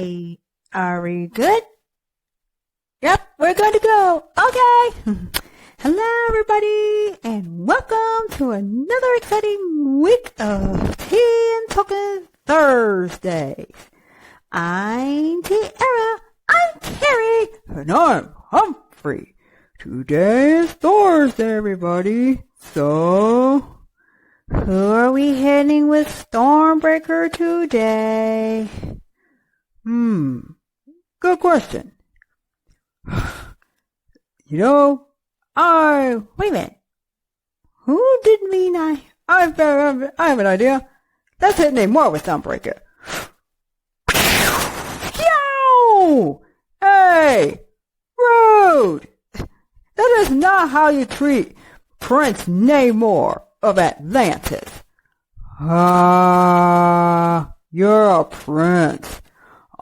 Okay. Are we good? Yep, we're good to go. Okay. Hello, everybody, and welcome to another exciting week of Tea and Talking Thursdays. I'm Tierra. I'm Kerrie. And I'm Humphrey. Today is Thursday, everybody. So, who are we heading with Stormbreaker today? Good question. Wait a minute. Who did mean I have an idea. Let's hit name more with Stormbreaker. Yo! Hey! Rude! That is not how you treat Prince Namor of Atlantis. You're a prince.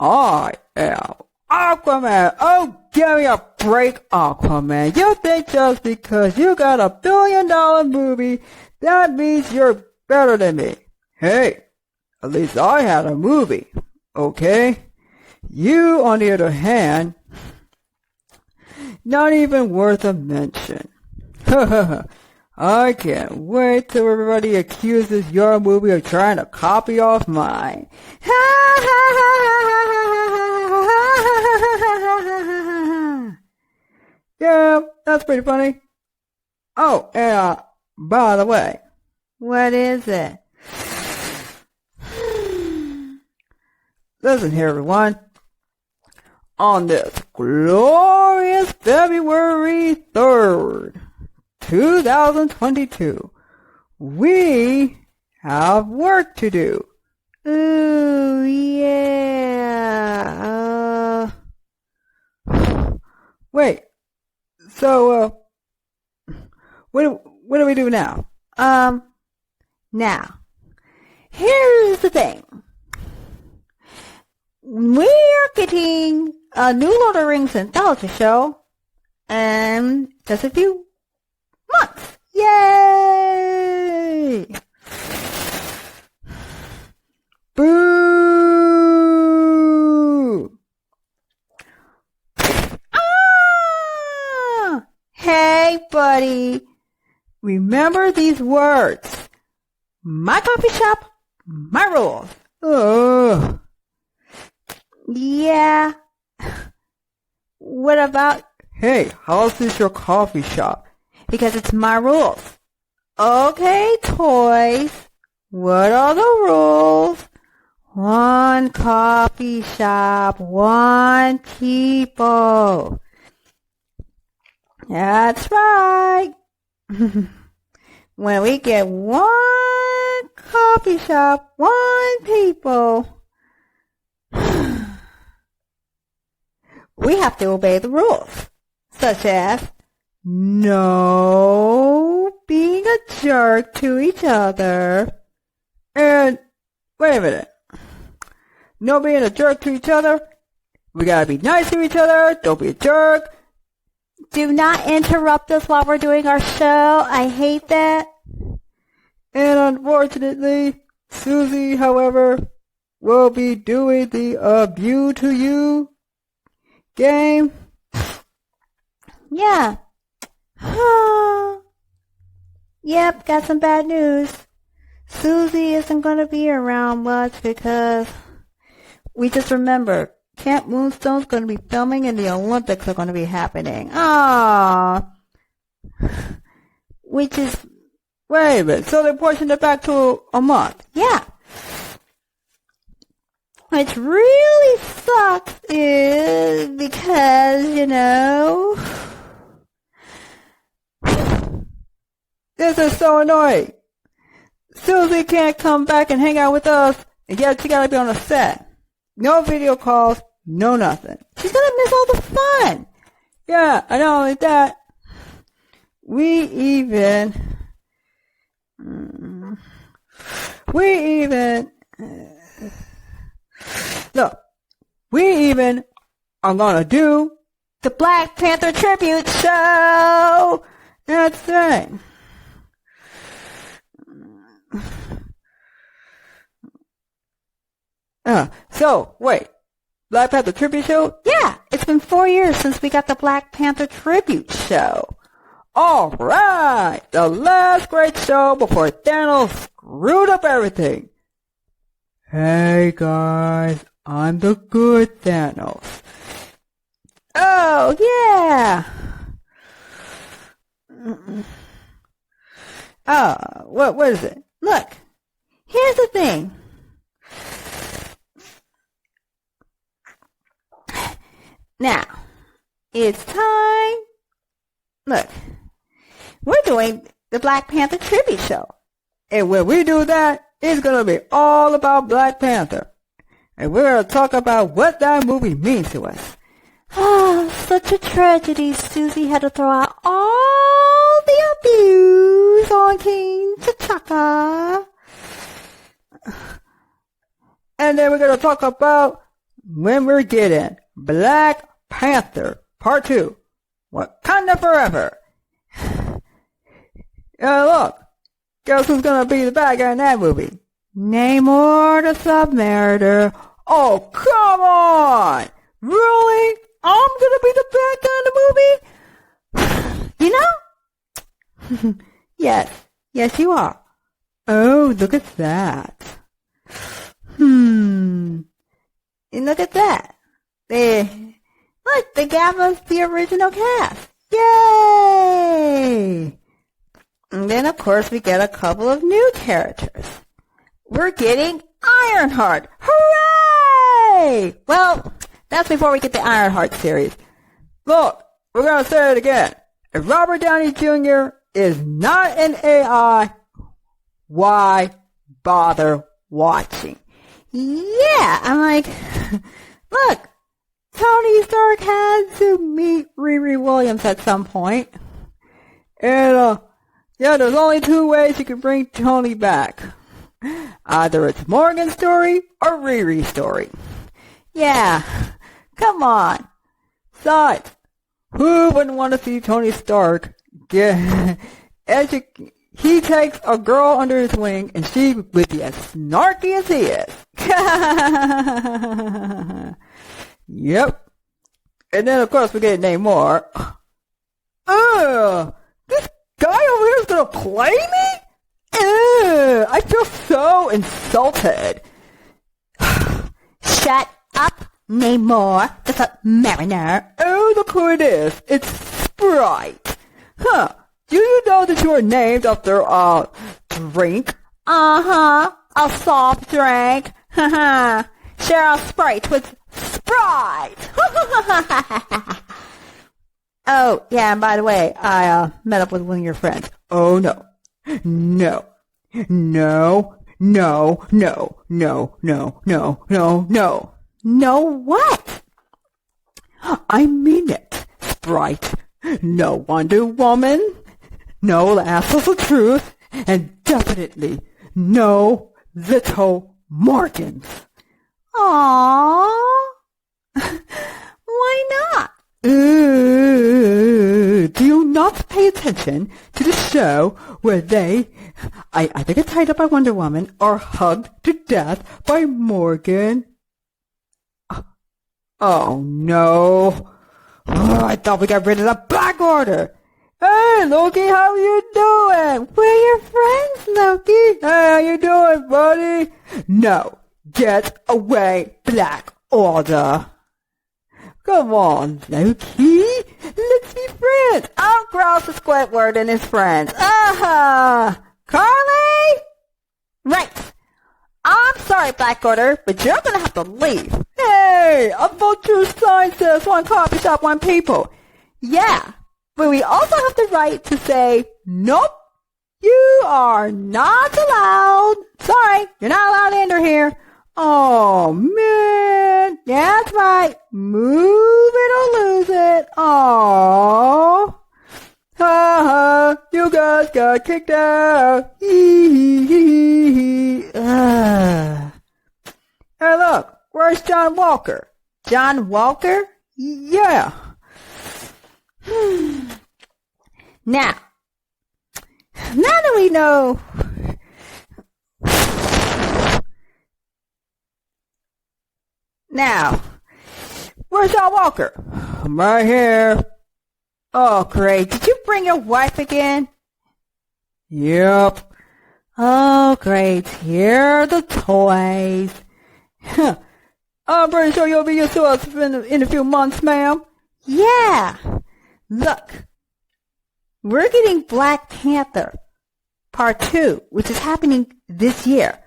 I am Aquaman. Oh, give me a break, Aquaman. You think just because you got $1 billion movie, that means you're better than me. Hey, at least I had a movie, okay? You, on the other hand, not even worth a mention. I can't wait till everybody accuses your movie of trying to copy off mine. Yeah, that's pretty funny. Oh, and by the way, what is it? Listen here, everyone. On this glorious February 3rd, 2022, we have work to do. Ooh, yeah. Wait. So, what do we do now? Now, here's the thing. We are getting a new Lord of the Rings anthology show in just a few months. Yay! Boo! Hey, buddy. Remember these words. My coffee shop, my rules. Ugh. Yeah. What about... Hey, how's this your coffee shop? Because it's my rules. Okay, toys. What are the rules? One coffee shop, one people. That's right. When we get one coffee shop, one people, we have to obey the rules, such as no being a jerk to each other. And, wait a minute. No being a jerk to each other? We gotta be nice to each other, don't be a jerk. Do not interrupt us while we're doing our show. I hate that. And unfortunately, Susie, however, will be doing the View to You game. Yeah. Yep, got some bad news. Susie isn't going to be around much because we just remembered Camp Moonstone's going to be filming and the Olympics are going to be happening. Which is... Wait a minute, so they're pushing it back to a month. Yeah. Which really sucks is because, this is so annoying. Susie can't come back and hang out with us, and yet she gotta be on the set. No video calls, no nothing. She's gonna miss all the fun. Yeah, and not only that, we even are gonna do the Black Panther tribute show. That's right. So, wait. Black Panther tribute show? Yeah, it's been 4 years since we got the Black Panther tribute show. All right, the last great show before Thanos screwed up everything. Hey guys, I'm the good Thanos. Oh, yeah. What is it? Look, here's the thing. Now, it's time. Look, we're doing the Black Panther tribute show. And when we do that, it's going to be all about Black Panther. And we're going to talk about what that movie means to us. Oh, such a tragedy. Susie had to throw out all the abuse on King T'Chaka. And then we're going to talk about when we're getting Black Panther Part 2. Wakanda Forever. Look, guess who's going to be the bad guy in that movie? Namor the Submariner. Oh, come on! Really? I'm going to be the bad guy in the movie? You know? Yes, you are. Oh, look at that. And look at that. They gave us the original cast. Yay! And then, of course, we get a couple of new characters. We're getting Ironheart. Hooray! Well, that's before we get the Ironheart series. Look, we're going to say it again. If Robert Downey Jr. is not an AI, why bother watching? Yeah, I'm like, look, Tony Stark had to meet Riri Williams at some point. And, there's only two ways you can bring Tony back. Either it's Morgan's story or Riri's story. Yeah, come on. Besides, who wouldn't want to see Tony Stark he takes a girl under his wing and she would be as snarky as he is. Yep. And then, of course, we get Namor. This guy over here is going to play me? I feel so insulted. Shut up, Namor, the Submariner. Oh, look who it is. It's Sprite. Huh. Do you know that you are named after a drink? Uh-huh. A soft drink. Haha. Share a Sprite with Sprite. Oh, yeah, and by the way, I met up with one of your friends. Oh, no. No. No. No. No. No. No. No. No. No. No what? I mean it, Sprite. No Wonder Woman. No Lasso of Truth. And definitely no Little Morgans. Aww. Why not? Do you not pay attention to the show where they either get tied up by Wonder Woman or hugged to death by Morgan? Oh no. Oh, I thought we got rid of the Black Order. Hey, Loki, how you doing? We're your friends, Loki. Hey, how you doing, buddy? No. Get away, Black Order. Come on, Loki. Let's be friends. I'm Grouse the Squidward and his friends. Karli? Right. I'm sorry, Black Order, but you're gonna have to leave. Hey, a vulture sign says one coffee shop, one people. Yeah, but we also have the right to say, nope, you are not allowed. Sorry, you're not allowed to enter here. Oh, man. That's right. Move it or lose it. Oh. Ha ha. You guys got kicked out. Hee hee hee hee. Hey, look. Where's John Walker? John Walker? Yeah. Now that we know... Now Where's John Walker? I'm right here. Oh, great. Did you bring your wife again? Yep. Oh, great. Here are the toys. I'm pretty sure you'll be used to us in a few months, ma'am. Yeah. Look. We're getting Black Panther Part 2, which is happening this year.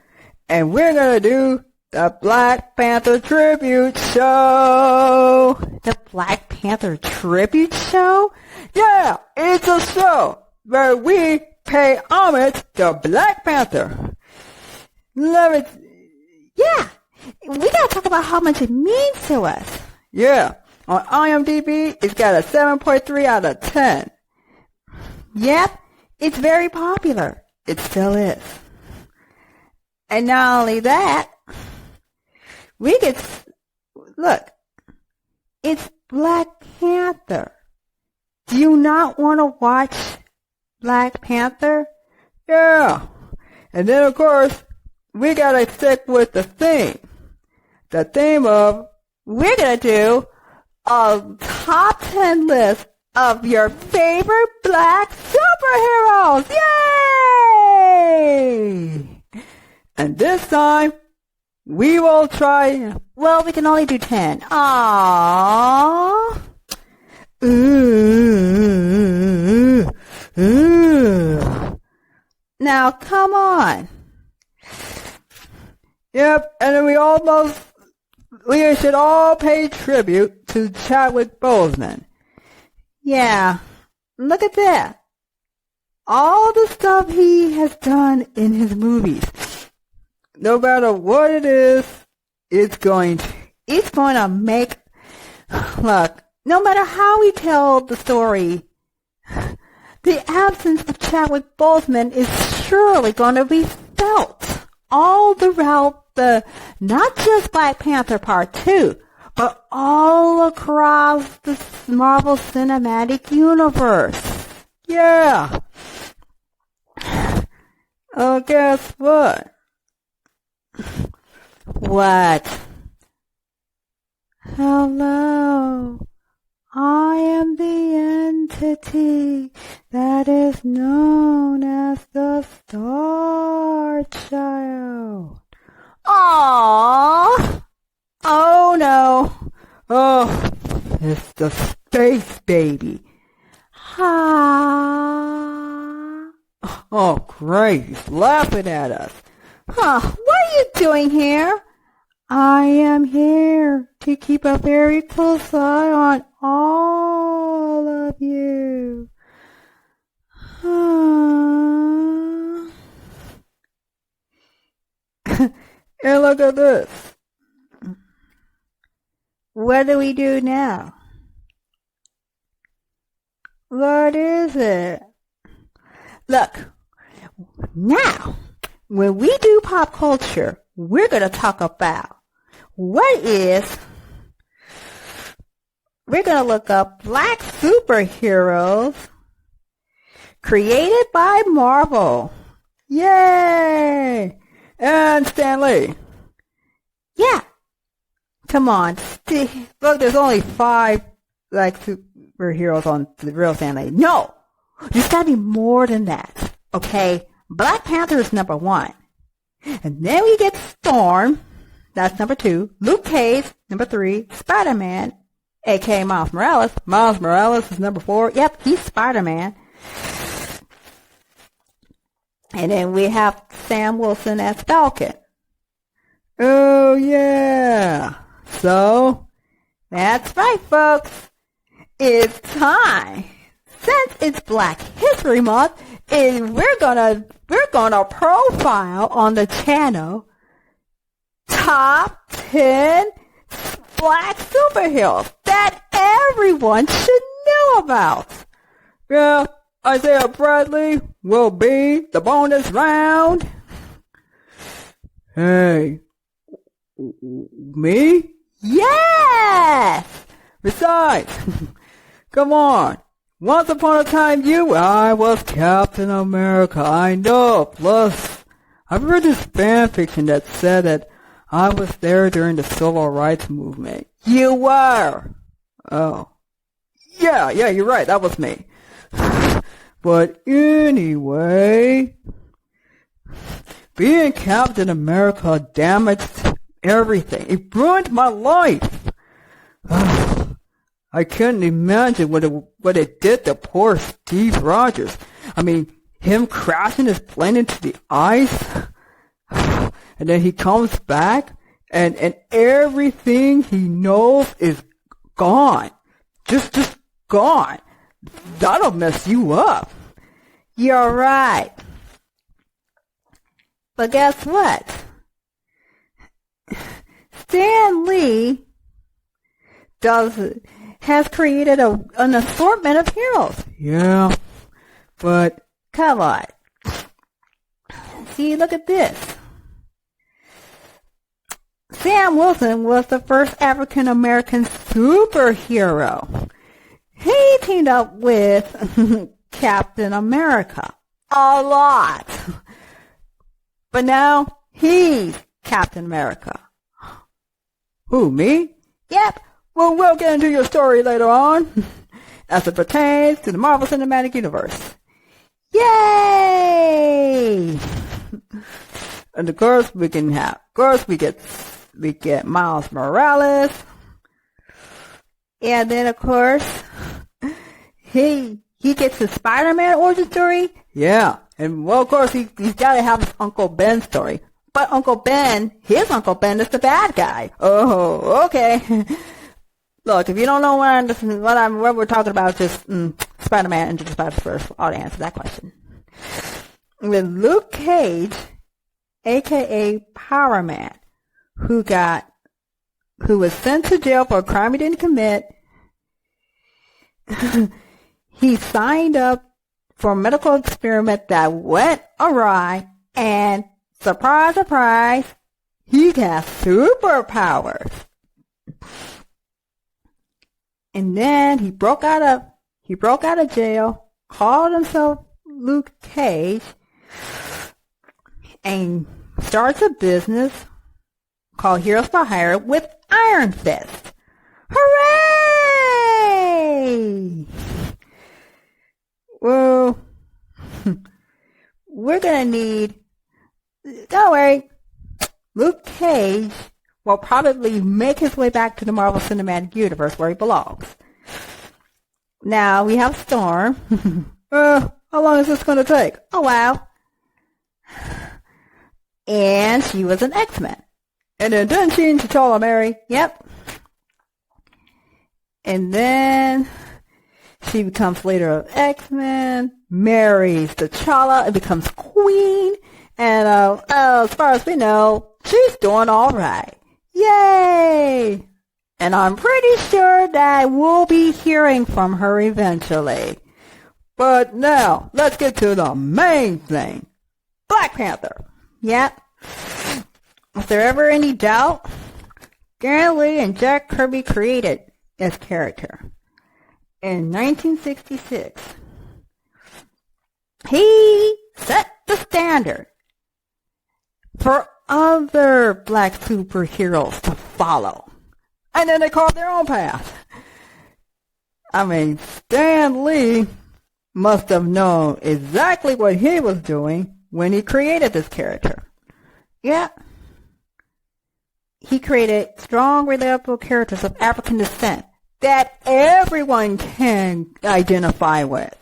And we're gonna do the Black Panther Tribute Show. The Black Panther Tribute Show? Yeah, it's a show where we pay homage to Black Panther. Love it. Yeah, we gotta talk about how much it means to us. Yeah, on IMDb, it's got a 7.3 out of 10. Yep, it's very popular. It still is. And not only that, look, it's Black Panther. Do you not want to watch Black Panther? Yeah. And then, of course, we gotta stick with the theme. The theme of, we're gonna do a top 10 list of your favorite black superheroes. Yay! And this time, we will try, well, we can only do 10. Aww. Ooh. Now, come on. Yep, and then we should all pay tribute to Chadwick Boseman. Yeah, look at that. All the stuff he has done in his movies. No matter what it is, it's going to make, look, no matter how we tell the story, the absence of Chadwick Boseman is surely going to be felt all throughout not just Black Panther Part 2, but all across the Marvel Cinematic Universe. Yeah. Oh, guess what? What? Hello. I am the entity that is known as the Star Child. Aww. Oh no. Oh, it's the space baby. Ha. Oh, great. He's laughing at us. Huh, what are you doing here? I am here to keep a very close eye on all of you. And look at this. What do we do now? What is it? Look, now, when we do pop culture, we're going to talk about we're going to look up black superheroes created by Marvel. Yay! And Stan Lee. Yeah. Come on. Look, there's only 5 black superheroes on the real Stan Lee. No! There's got to be more than that. Okay? Black Panther is number 1. And then we get Storm. That's number 2. Luke Cage, number 3. Spider-Man, a.k.a. Miles Morales. Miles Morales is number 4. Yep, he's Spider-Man. And then we have Sam Wilson as Falcon. Oh, yeah. So, that's right, folks. It's time. Since it's Black History Month, and we're gonna profile on the channel top 10 black superheroes that everyone should know about. Yeah, Isaiah Bradley will be the bonus round. Hey, me? Yes! Besides, come on. Once upon a time, I was Captain America. I know. Plus, I've read this fan fiction that said that I was there during the Civil Rights Movement. You were. Oh. Yeah, you're right. That was me. But anyway, being Captain America damaged everything. It ruined my life. I couldn't imagine what it did to poor Steve Rogers. I mean, him crashing his plane into the ice, and then he comes back, and everything he knows is gone. Just gone. That'll mess you up. You're right. But guess what? Stan Lee has created an assortment of heroes. Yeah, but come on. See, look at this. Sam Wilson was the first African-American superhero. He teamed up with Captain America a lot. But now he's Captain America. Who, me? Yep. Well, we'll get into your story later on as it pertains to the Marvel Cinematic Universe. Yay! And of course we get Miles Morales. And then of course he gets his Spider-Man origin story. Yeah. And well, of course he's got to have his Uncle Ben story. But his Uncle Ben is the bad guy. Oh, okay. Look, if you don't know what we're talking about, just Spider-Man Into the Spider-Verse, I'll answer that question. With Luke Cage, a.k.a. Power Man, who was sent to jail for a crime he didn't commit, he signed up for a medical experiment that went awry, and surprise, surprise, he has superpowers. And then he broke out of jail, called himself Luke Cage, and starts a business called Heroes for Hire with Iron Fist. Hooray! Well, we're gonna need, don't worry, Luke Cage will probably make his way back to the Marvel Cinematic Universe where he belongs. Now, we have Storm. How long is this going to take? A while. And she was an X-Men. And then didn't she and T'Challa marry? Yep. And then she becomes leader of X-Men, marries T'Challa, and becomes queen. And as far as we know, she's doing all right. Yay! And I'm pretty sure that we'll be hearing from her eventually. But now, let's get to the main thing. Black Panther. Yep. Was there ever any doubt? Stan Lee and Jack Kirby created this character in 1966. He set the standard for other black superheroes to follow. And then they carved their own path. I mean, Stan Lee must have known exactly what he was doing when he created this character. Yeah. He created strong, relatable characters of African descent that everyone can identify with.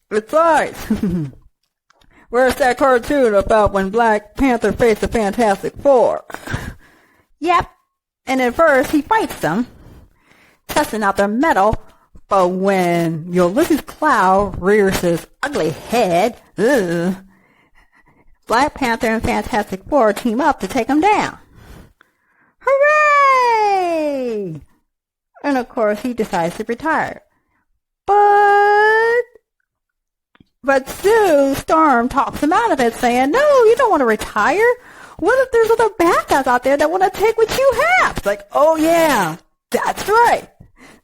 Besides, where's that cartoon about when Black Panther faced the Fantastic Four? Yep. And at first, he fights them, testing out their mettle, but when Ulysses Cloud rears his ugly head, Black Panther and Fantastic Four team up to take him down. Hooray! And of course, he decides to retire. But Sue Storm talks him out of it, saying, no, you don't want to retire. What if there's other bad guys out there that want to take what you have? It's like, oh yeah, that's right.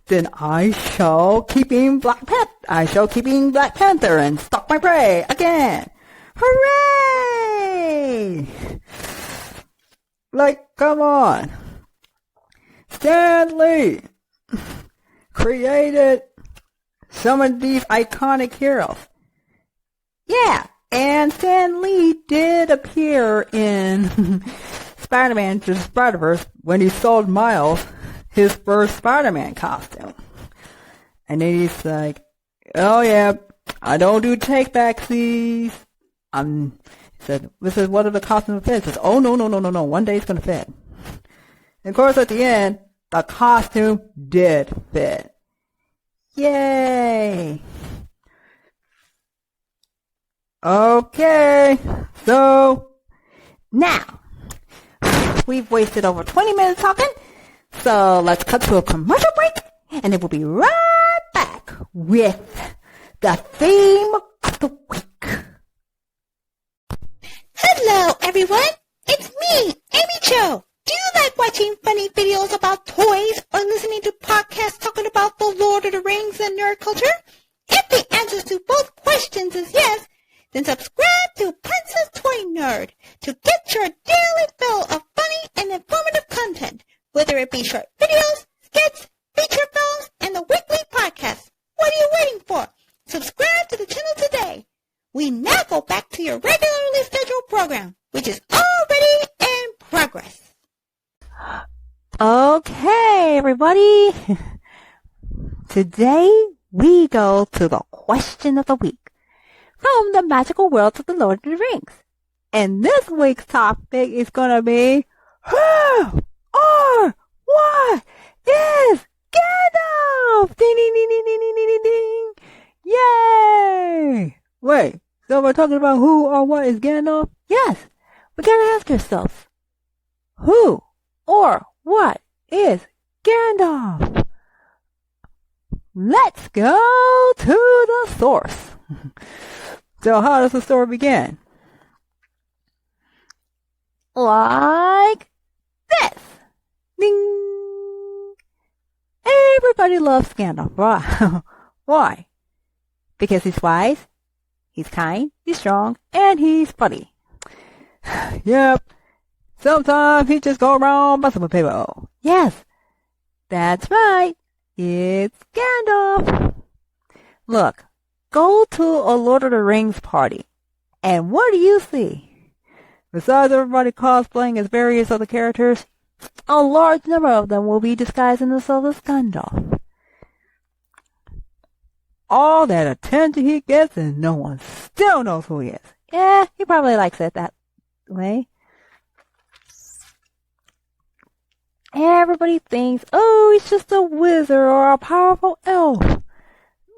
Then I shall keep being Black Panther and stalk my prey again. Hooray! Like, come on. Stan Lee created some of these iconic heroes. Yeah, and Stan Lee did appear in Spider-Man to the Spider-Verse when he sold Miles his first Spider-Man costume. And then he's like, oh yeah, I don't do take-backsies. He said, this is one of the costumes fit. He says, oh no, one day it's gonna fit. And of course at the end, the costume did fit. Yay! Okay, so now we've wasted over 20 minutes talking, so let's cut to a commercial break, and then we'll be right back with the theme of the week. Hello, everyone. It's me, Amy Jo. Do you like watching funny videos about toys or listening to podcasts talking about the Lord of the Rings and nerd culture? If the answer to both questions is yes, then subscribe to Princess.Toy.Nerd to get your daily fill of funny and informative content, whether it be short videos, skits, feature films, and the weekly podcast. What are you waiting for? Subscribe to the channel today. We now go back to your regularly scheduled program, which is already in progress. Okay, everybody. Today we go to the question of the week from the magical world of the Lord of the Rings. And this week's topic is going to be, who or what is Gandalf? Ding, ding, ding, ding, ding, ding, ding, ding. Yay! Wait, so we're talking about who or what is Gandalf? Yes, we gotta ask yourselves, who or what is Gandalf? Let's go to the source. So how does the story begin? Like this. Ding! Everybody loves Gandalf. Why? Why? Because he's wise, he's kind, he's strong, and he's funny. Yep. Sometimes he just go around busting with people. Yes, that's right. It's Gandalf. Look, go to a Lord of the Rings party, and what do you see? Besides everybody cosplaying as various other characters, A large number of them will be disguising themselves as Gandalf. all that attention he gets and no one still knows who he is. Yeah, he probably likes it that way. Everybody thinks, oh, he's just a wizard or a powerful elf.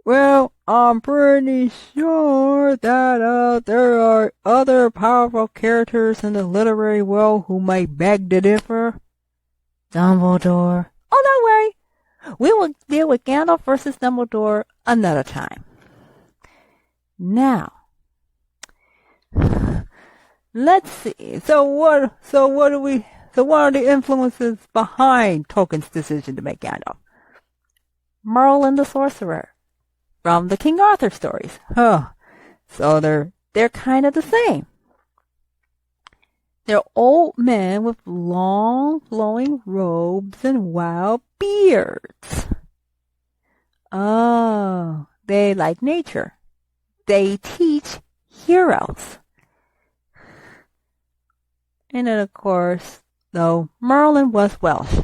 Well, I'm pretty sure that there are other powerful characters in the literary world who might beg to differ. Dumbledore. Oh, don't worry. We will deal with Gandalf versus Dumbledore another time. Now, let's see. So what are the influences behind Tolkien's decision to make Gandalf? Merlin the Sorcerer from the King Arthur stories. Huh. So They're kind of the same. They're old men with long flowing robes and wild beards. Oh, they like nature. They teach heroes. And then, of course, though Merlin was Welsh,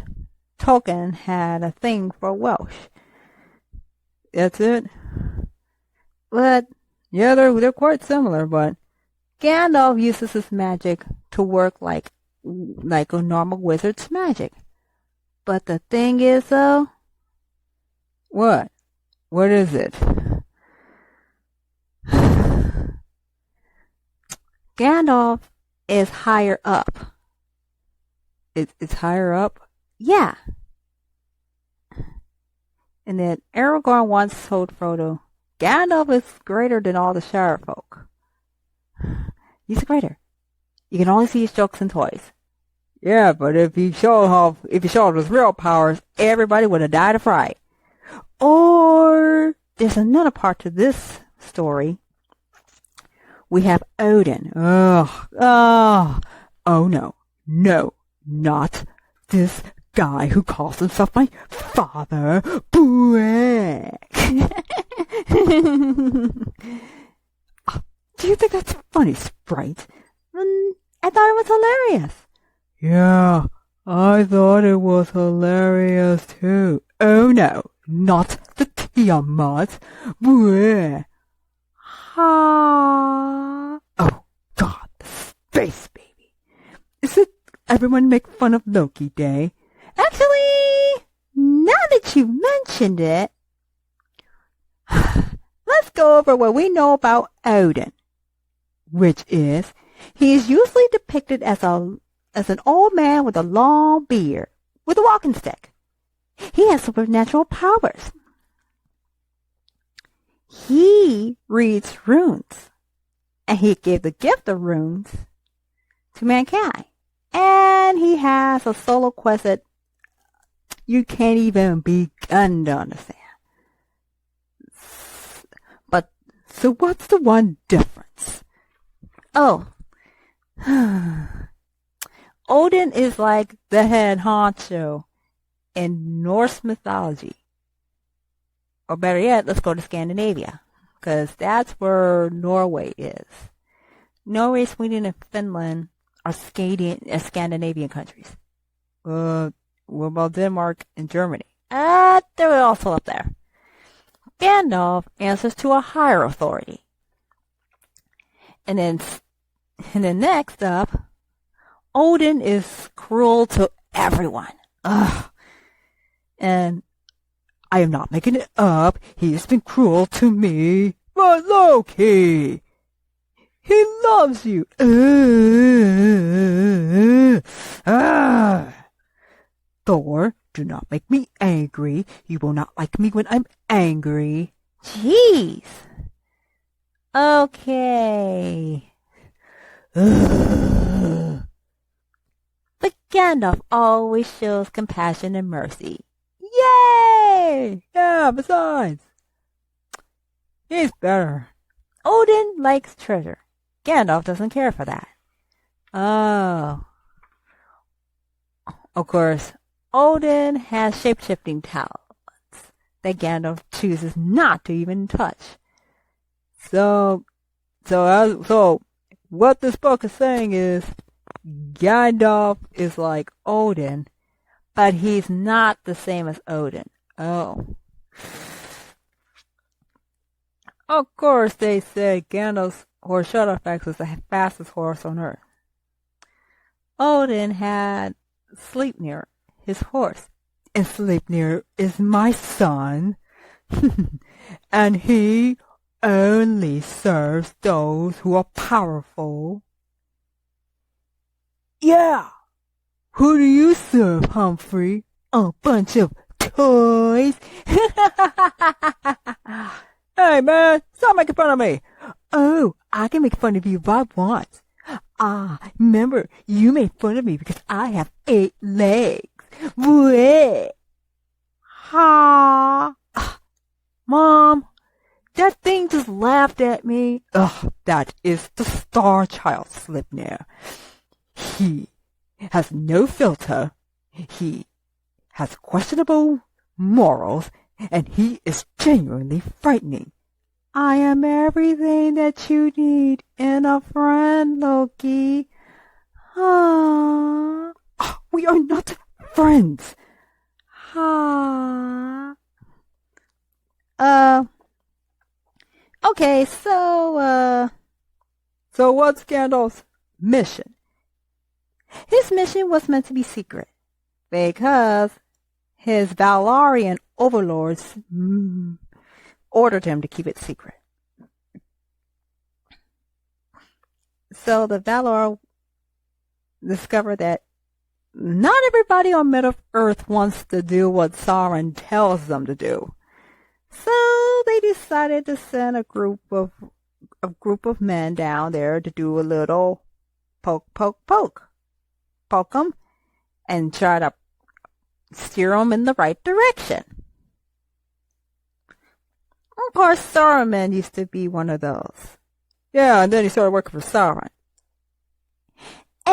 Tolkien had a thing for Welsh. that's it. But Yeah, they're quite similar, but Gandalf uses his magic to work like a normal wizard's magic. But the thing is, though, what? What is it? Gandalf is higher up. It's higher up? Yeah. And then Aragorn once told Frodo, Gandalf is greater than all the Shire folk. He's greater. You can only see his jokes and toys. Yeah, but if he showed his real powers, everybody would have died of fright. Or there's another part to this story. We have Odin. Oh no, not this guy who calls himself my father, Brick. Do you think that's funny, Sprite? I thought it was hilarious. Yeah, I thought it was hilarious too. Oh no, not the Tiamat. Brick. Ha. Oh God, the space baby. Is it everyone make fun of Loki Day? Actually, now that you mentioned it, let's go over what we know about Odin, which is he is usually depicted as an old man with a long beard with a walking stick. He has supernatural powers. He reads runes, and he gave the gift of runes to mankind. And he has a solo quest that you can't even begin to understand. But, so what's the one difference? Oh. Odin is like the head honcho in Norse mythology. Or better yet, let's go to Scandinavia, because that's where Norway is. Norway, Sweden, and Finland are Scandinavian countries. What about Denmark and Germany? They're also up there. Gandalf answers to a higher authority. And then next up, Odin is cruel to everyone. Ugh. And I am not making it up. He has been cruel to me. But Loki, he loves you. Thor, do not make me angry. You will not like me when I'm angry. Jeez. Okay. But Gandalf always shows compassion and mercy. Yay! Yeah, besides, he's better. Odin likes treasure. Gandalf doesn't care for that. Oh. Of course, Odin has shape-shifting talents that Gandalf chooses not to even touch. So what this book is saying is Gandalf is like Odin, but he's not the same as Odin. Oh. Of course, they say Gandalf's horse Shadowfax was the fastest horse on Earth. Odin had Sleipnir, his horse. And Sleipnir is my son. And he only serves those who are powerful. Yeah. Who do you serve, Humphrey? A bunch of toys. Hey, man, stop making fun of me. Oh, I can make fun of you if I want. Remember, you made fun of me because I have 8 legs. Bleh. Ha! Mom, that thing just laughed at me. That is the Star Child Sleipnir. He has no filter. He has questionable morals, and he is genuinely frightening. I am everything that you need in a friend, Loki. We are not friends. Okay, so what's Gandalf's mission? His mission was meant to be secret because his Valarian overlords ordered him to keep it secret. So the Valar discovered that not everybody on Middle-earth wants to do what Sauron tells them to do. So they decided to send a group of men down there to do a little poke 'em and try to steer them in the right direction. Of course, Saruman used to be one of those. Yeah, and then he started working for Sauron.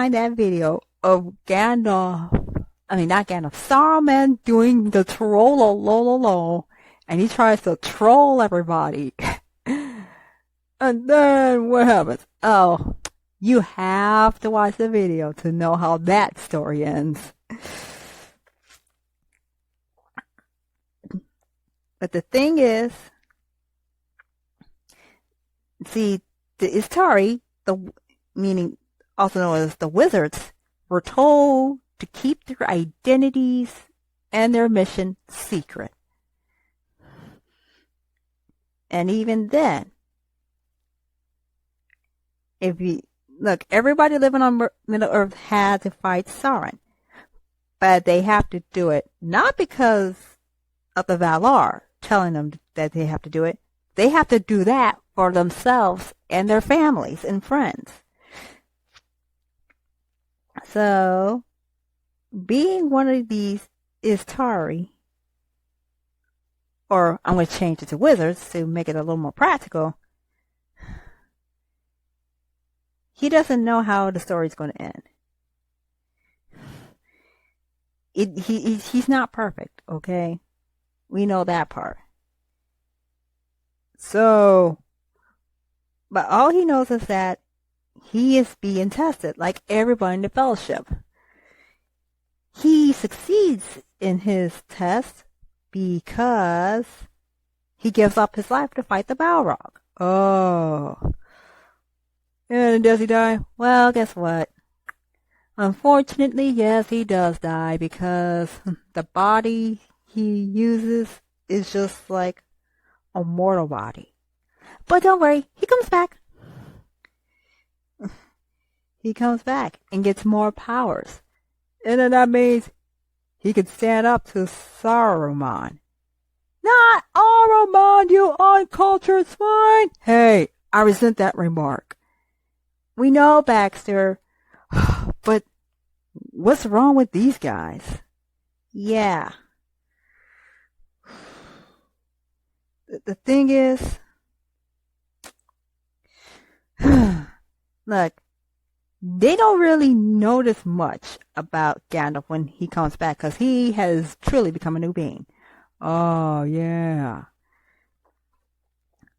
find that video of not Gandalf, Saruman doing the troll, and he tries to troll everybody. And then what happens? Oh, you have to watch the video to know how that story ends. But the thing is, see, the Istari, meaning also known as the wizards, were told to keep their identities and their mission secret. And even then, everybody living on Middle-earth had to fight Sauron. But they have to do it not because of the Valar telling them that they have to do it. They have to do that for themselves and their families and friends. So, being one of these Istari, or I'm going to change it to wizards to make it a little more practical, he doesn't know how the story's going to end. He's not perfect, okay? We know that part. So, but all he knows is that he is being tested like everybody in the fellowship. He succeeds in his test because he gives up his life to fight the Balrog. Oh. And does he die? Well, guess what? Unfortunately, yes, he does die because the body he uses is just like a mortal body. But don't worry, he comes back. He comes back and gets more powers. And then that means he can stand up to Saruman. Not Saruman, you uncultured swine! Hey, I resent that remark. We know, Baxter, but what's wrong with these guys? Yeah. The thing is, look, they don't really notice much about Gandalf when he comes back because he has truly become a new being. Oh, yeah.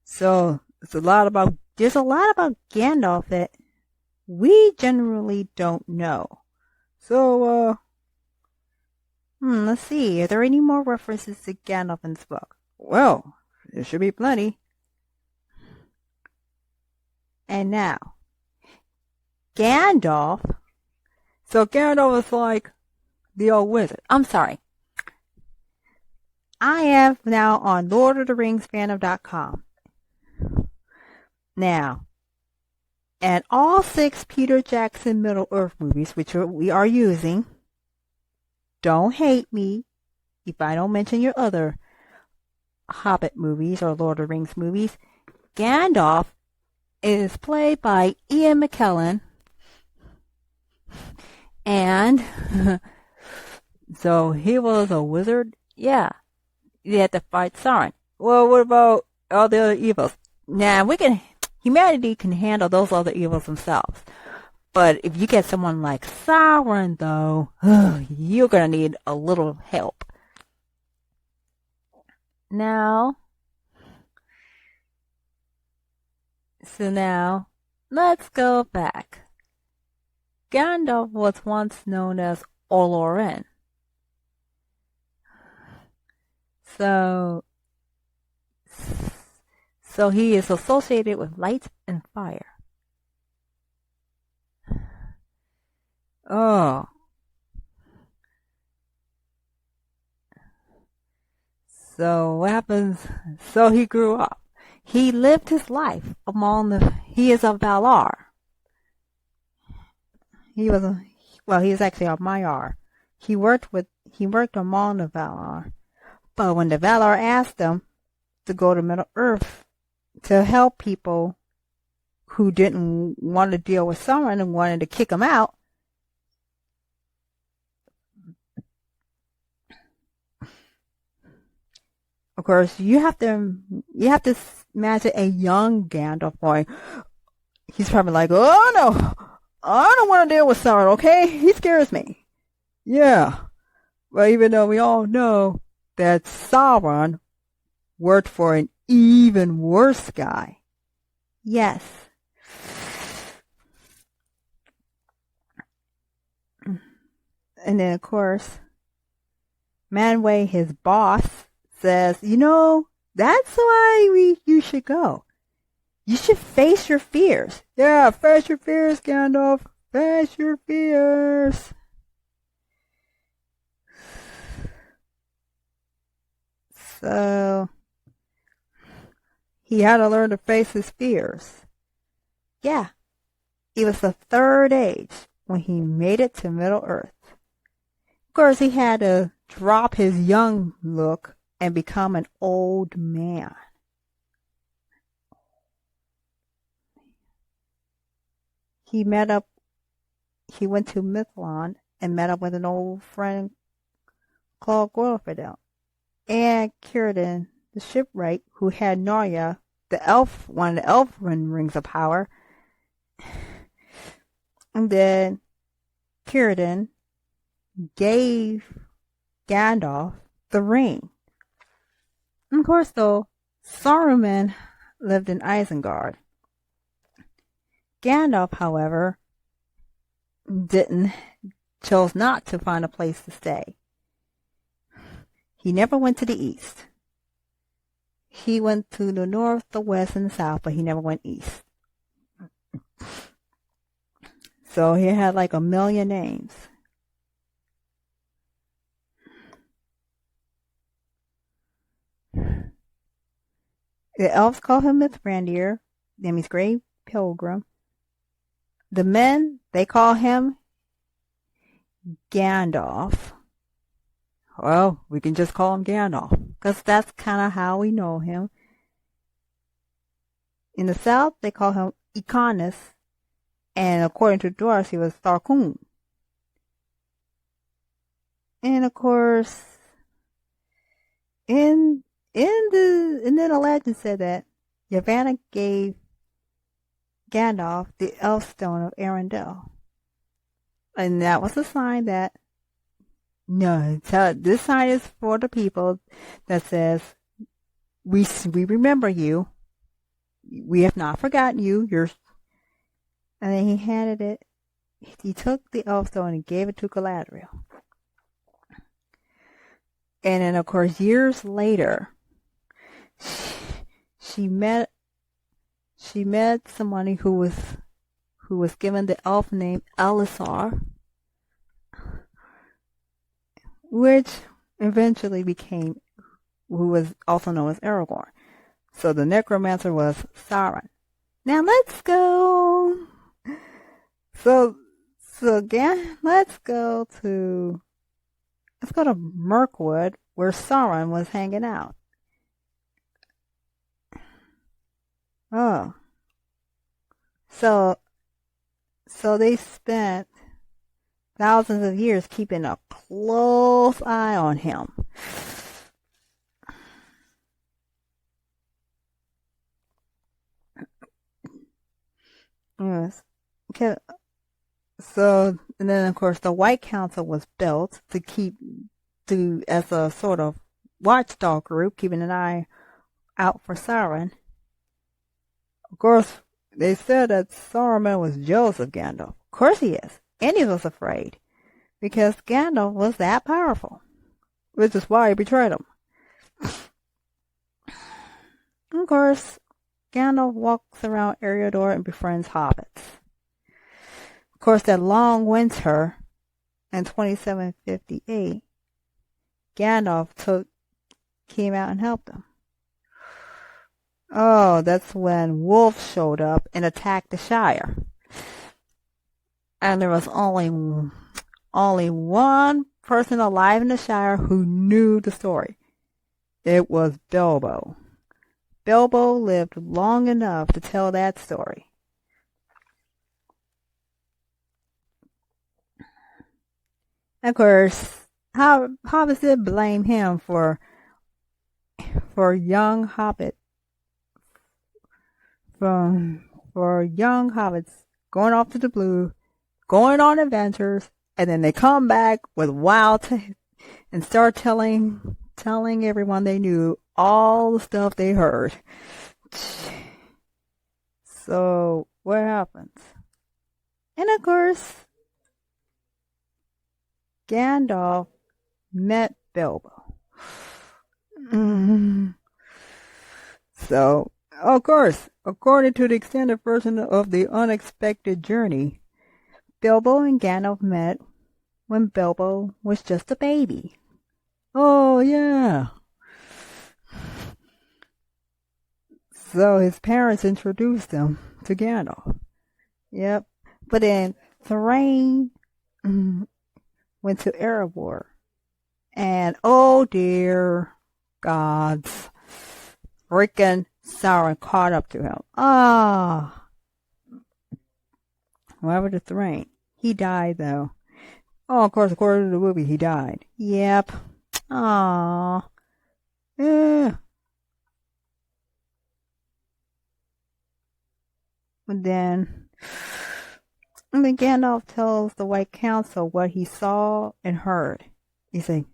So, there's a lot about Gandalf that we generally don't know. So, let's see. Are there any more references to Gandalf in this book? Well, there should be plenty. And now, Gandalf. So Gandalf is like the old wizard. I'm sorry. I am now on LordOfTheRingsFandom.com. Now, and all 6 Peter Jackson Middle-earth movies, which we are using, don't hate me if I don't mention your other Hobbit movies or Lord of the Rings movies. Gandalf is played by Ian McKellen. And so he was a wizard. Yeah. He had to fight Sauron. Well, what about all the other evils? Now, humanity can handle those other evils themselves. But if you get someone like Sauron, though, you're going to need a little help. Now, let's go back. Gandalf was once known as Olorin. So he is associated with light and fire. Oh. So what happens? So he grew up. He lived his life he is of Valar. He was actually of Maiar. He worked among the Valar. But when the Valar asked him to go to Middle-earth to help people who didn't want to deal with Sauron and wanted to kick him out, Of course, you have to imagine a young Gandalf boy. He's probably like, oh no, I don't want to deal with Sauron, okay? He scares me. Yeah, but even though we all know that Sauron worked for an even worse guy. Yes. And then, of course, Manwë, his boss, says, that's why you should go. You should face your fears. Yeah, face your fears, Gandalf. Face your fears. So, he had to learn to face his fears. Yeah, it was the third age when he made it to Middle-earth. Of course, he had to drop his young look and become an old man. He went to Mithlond and met up with an old friend called Glorfindel and Círdan, the shipwright, who had Narya, the elf, one of the elven rings of power. And then Círdan gave Gandalf the ring. And of course, though, Saruman lived in Isengard. Gandalf, however, chose not to find a place to stay. He never went to the east. He went to the north, the west, and the south, but he never went east. So he had like 1 million names. The elves call him Mithrandir. That means Great Pilgrim. The men, they call him Gandalf. Well, we can just call him Gandalf, because that's kind of how we know him. In the south, they call him Iconis, and according to Dwarves, he was Tharkun. And of course, and then the legend said that Yavanna gave Gandalf the Elf Stone of Arendelle. And that was a sign that, this sign is for the people that says, we remember you. We have not forgotten you. And then he handed it, he took the Elf Stone and gave it to Galadriel. And then, of course, years later, she met somebody who was given the elf name Elisar, which eventually became who was also known as Aragorn. So the necromancer was Sauron. Now let's go. So again, let's go to Mirkwood, where Sauron was hanging out. Oh. So they spent thousands of years keeping a close eye on him. Yes. Okay. So, and then of course the White Council was built as a sort of watchdog group, keeping an eye out for Sauron. Of course, they said that Saruman was jealous of Gandalf. Of course he is. And he was afraid, because Gandalf was that powerful, which is why he betrayed him. Of course, Gandalf walks around Eriador and befriends hobbits. Of course, that long winter in 2758, Gandalf came out and helped them. Oh, that's when wolves showed up and attacked the Shire. And there was only one person alive in the Shire who knew the story. It was Bilbo. Bilbo lived long enough to tell that story. Of course, hobbits did blame him for for young hobbit for young hobbits going off to the blue, going on adventures, and then they come back with and start telling everyone they knew all the stuff they heard. So what happens? And of course, Gandalf met Bilbo. So, of course, according to the extended version of the unexpected journey, Bilbo and Gandalf met when Bilbo was just a baby. Oh, yeah. So his parents introduced him to Gandalf. Yep. But then Thrain went to Erebor. And oh dear gods, freaking Sauron caught up to him. What happened to Thrain? He died though. Oh, of course, according to the movie, he died. Yep. Yeah. And then Gandalf tells the White Council what he saw and heard. He's like,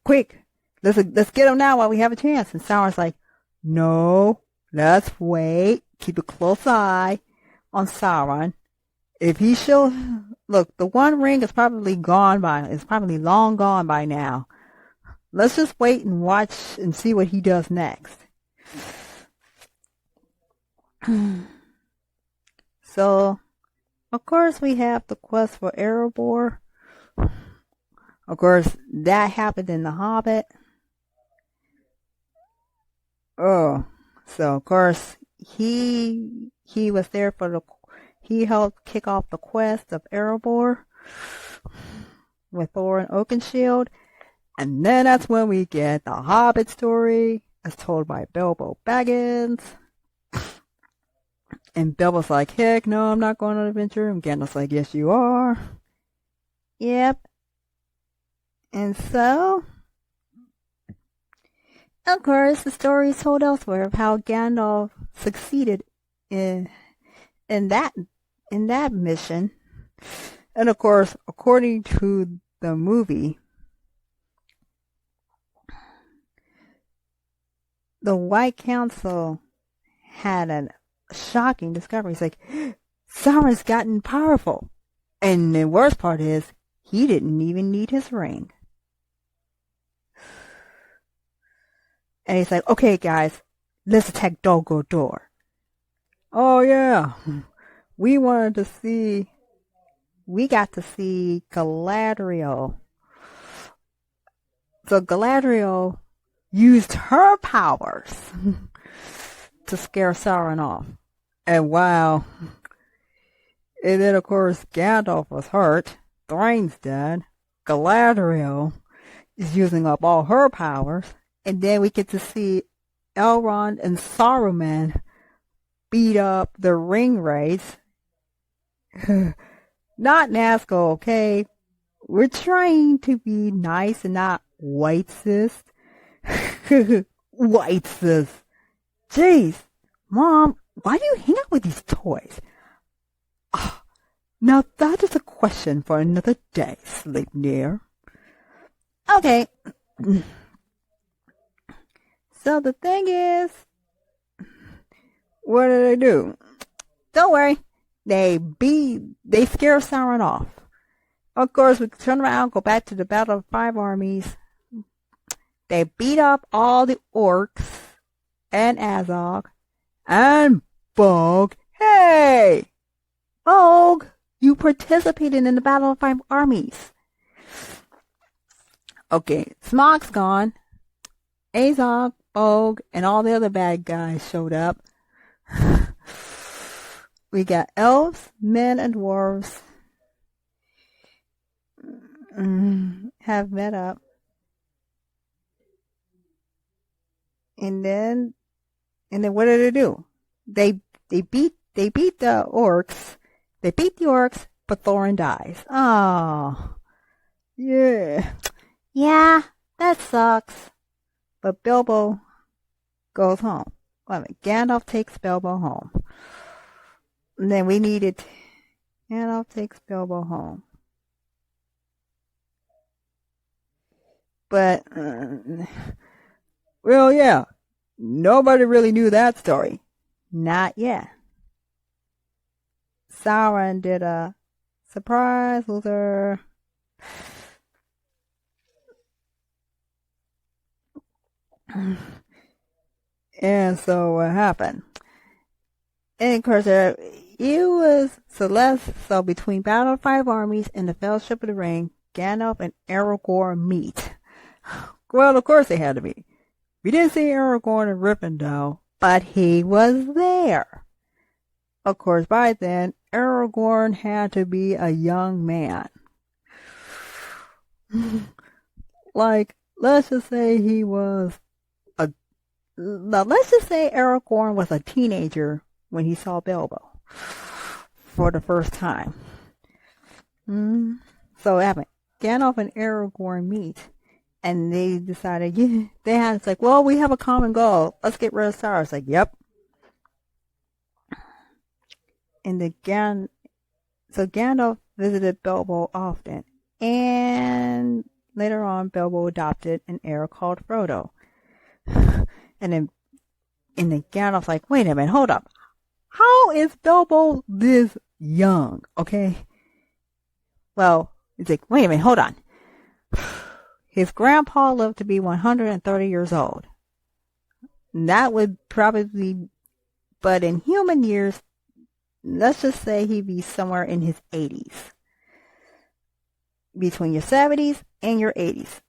quick, let's get him now while we have a chance. And Sauron's like, no, let's wait. Keep a close eye on Sauron. If he look, the One Ring is probably long gone by now. Let's just wait and watch and see what he does next. So, of course, we have the quest for Erebor. Of course, that happened in The Hobbit. Oh, so of course, he was there he helped kick off the quest of Erebor with Thorin Oakenshield. And then that's when we get the Hobbit story as told by Bilbo Baggins. And Bilbo's like, heck no, I'm not going on an adventure. And Gandalf's like, yes, you are. Yep. And so, of course, the story is told elsewhere of how Gandalf succeeded in that mission. And of course, according to the movie, the White Council had a shocking discovery. It's like, Sauron's gotten powerful. And the worst part is, he didn't even need his ring. And he's like, okay, guys, let's attack Dol Guldur. Oh, yeah. We got to see Galadriel. So Galadriel used her powers to scare Sauron off. And wow. And then, of course, Gandalf was hurt. Thrain's dead. Galadriel is using up all her powers. And then we get to see Elrond and Saruman beat up the ring race. Not Nazgul, okay? We're trying to be nice and not white-cis. White-cis. Jeez, Mom, why do you hang out with these toys? Now that is a question for another day, Sleipnir. Okay. So the thing is, what do they do? Don't worry. They scare Sauron off. Of course, we turn around, go back to the Battle of Five Armies. They beat up all the orcs and Azog and Bog. Hey! Bog, you participated in the Battle of Five Armies. Okay, Smaug's gone. Azog, Bog, and all the other bad guys showed up. We got elves, men, and dwarves have met up. And then what did they do? They beat the orcs. They beat the orcs, but Thorin dies. Oh, yeah. Yeah, That sucks. But Bilbo goes home. Wait a minute. Gandalf takes Bilbo home. And then we needed... Gandalf takes Bilbo home. But, well, yeah. Nobody really knew that story. Not yet. Sauron did a surprise loser. And so what happened? And of course, it was so between Battle of Five Armies and the Fellowship of the Ring, Gandalf and Aragorn meet. Well, of course they had to meet. We didn't see Aragorn in Rivendell, but he was there. Of course, by then, Aragorn had to be a young man. Like, let's just say Aragorn was a teenager when he saw Bilbo for the first time. So it happened. Gandalf and Aragorn meet, and they decided, it's like, well, we have a common goal. Let's get rid of Sauron. It's like, yep. And so Gandalf visited Bilbo often, and later on, Bilbo adopted an heir called Frodo. And then Gandalf's like, wait a minute, hold up. How is Bilbo this young? Okay. Well, it's like, wait a minute, hold on. His grandpa lived to be 130 years old. That would probably, but in human years, let's just say he'd be somewhere in his 80s. Between your 70s and your 80s.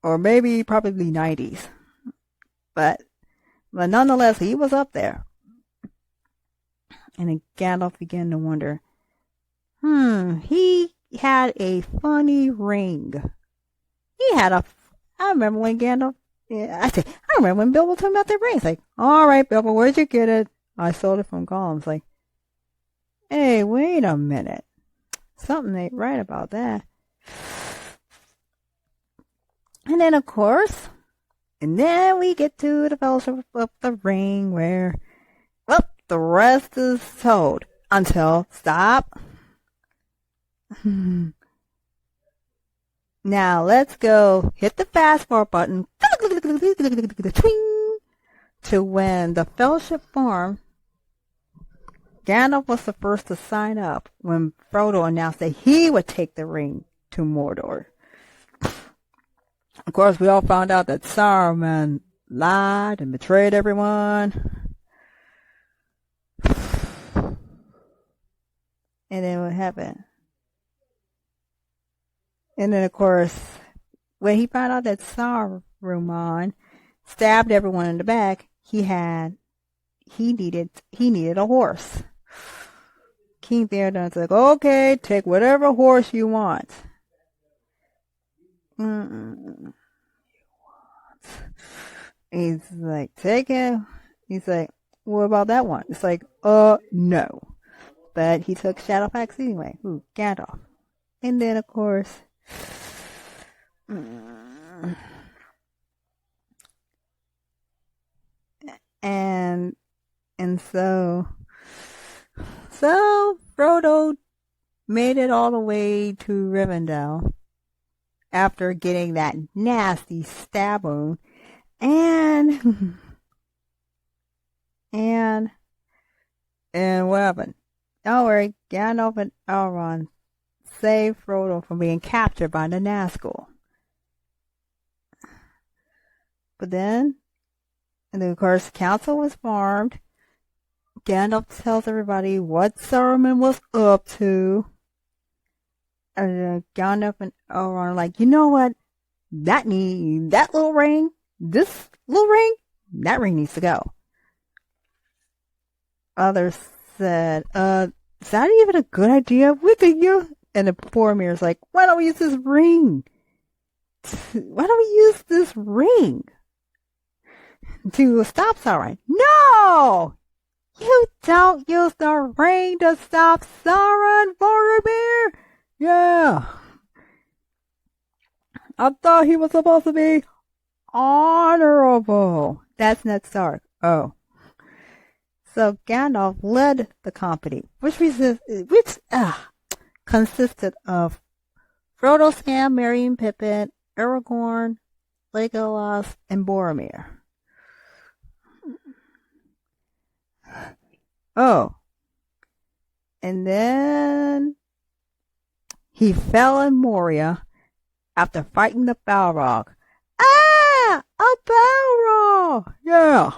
Or maybe probably 90s. But nonetheless, he was up there. And then Gandalf began to wonder, he had a funny ring. I remember when Gandalf, I remember when Bilbo told me about the ring. It's like, all right, Bilbo, where'd you get it? I sold it from Gollum. It's like, hey, wait a minute. Something ain't right about that. And then, of course, we get to the Fellowship of the Ring where, well, the rest is told until, stop. Now, let's go hit the fast forward button to when the Fellowship formed. Gandalf was the first to sign up when Frodo announced that he would take the ring to Mordor. Of course, we all found out that Saruman lied and betrayed everyone. And then what happened? And then, of course, when he found out that Saruman stabbed everyone in the back, he needed a horse. King Theoden's like, okay, take whatever horse you want. He's like, take it. He's like, what about that one? It's like, no. But he took Shadowfax anyway. Gandalf. And then, of course, and so Frodo made it all the way to Rivendell after getting that nasty stab wound, and what happened? Don't worry, Gandalf and Elrond saved Frodo from being captured by the Nazgul. But then, of course, the council was formed. Gandalf tells everybody what Saruman was up to. And Gandalf and Elrond are like, you know what? That little ring, this little ring, that ring needs to go. Others said, is that even a good idea? And the Boromir's like, why don't we use this ring? Why don't we use this ring to stop Sauron? No! You don't use the ring to stop Sauron, Boromir! Yeah. I thought he was supposed to be honorable. That's Ned Stark. Oh. So Gandalf led the company, which consisted of Frodo, Sam, Merry, and Pippin, Aragorn, Legolas, and Boromir. Oh. And then he fell in Moria after fighting the Balrog. Ah! A Balrog! Yeah.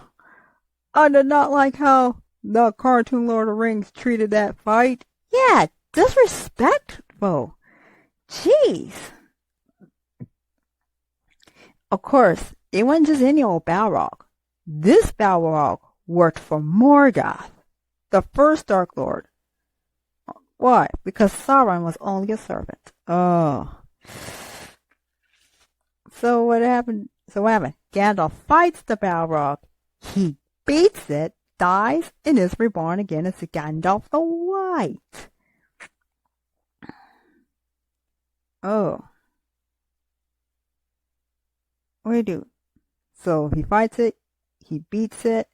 I did not like how the cartoon Lord of the Rings treated that fight. Yeah, disrespectful. Jeez. Of course, it wasn't just any old Balrog. This Balrog worked for Morgoth, the first Dark Lord. Why? Because Sauron was only a servant. Oh. So what happened? Gandalf fights the Balrog. He beats it, dies, and is reborn again as Gandalf the White. Oh. What do you do? So he fights it, he beats it,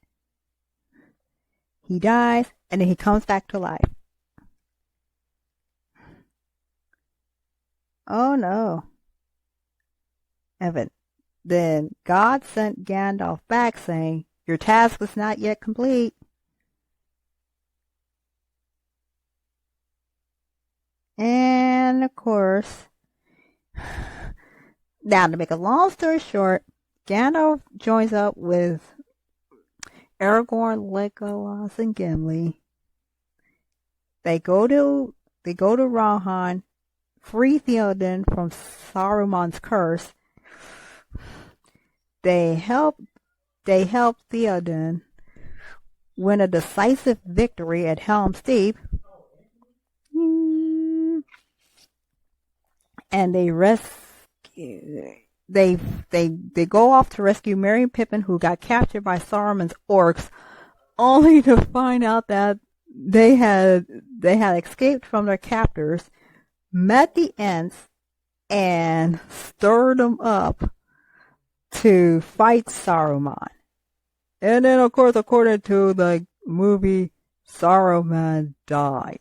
he dies, and then he comes back to life. Oh no. Evan. Then God sent Gandalf back saying, your task was not yet complete. And of course, now to make a long story short, Gandalf joins up with Aragorn, Legolas, and Gimli. They go to Rohan, free Theoden from Saruman's curse. They help Theoden win a decisive victory at Helm's Deep. And they go off to rescue Merry and Pippin, who got captured by Saruman's orcs, only to find out that they had escaped from their captors, met the Ents, and stirred them up to fight Saruman. And then, of course, according to the movie, Saruman dies.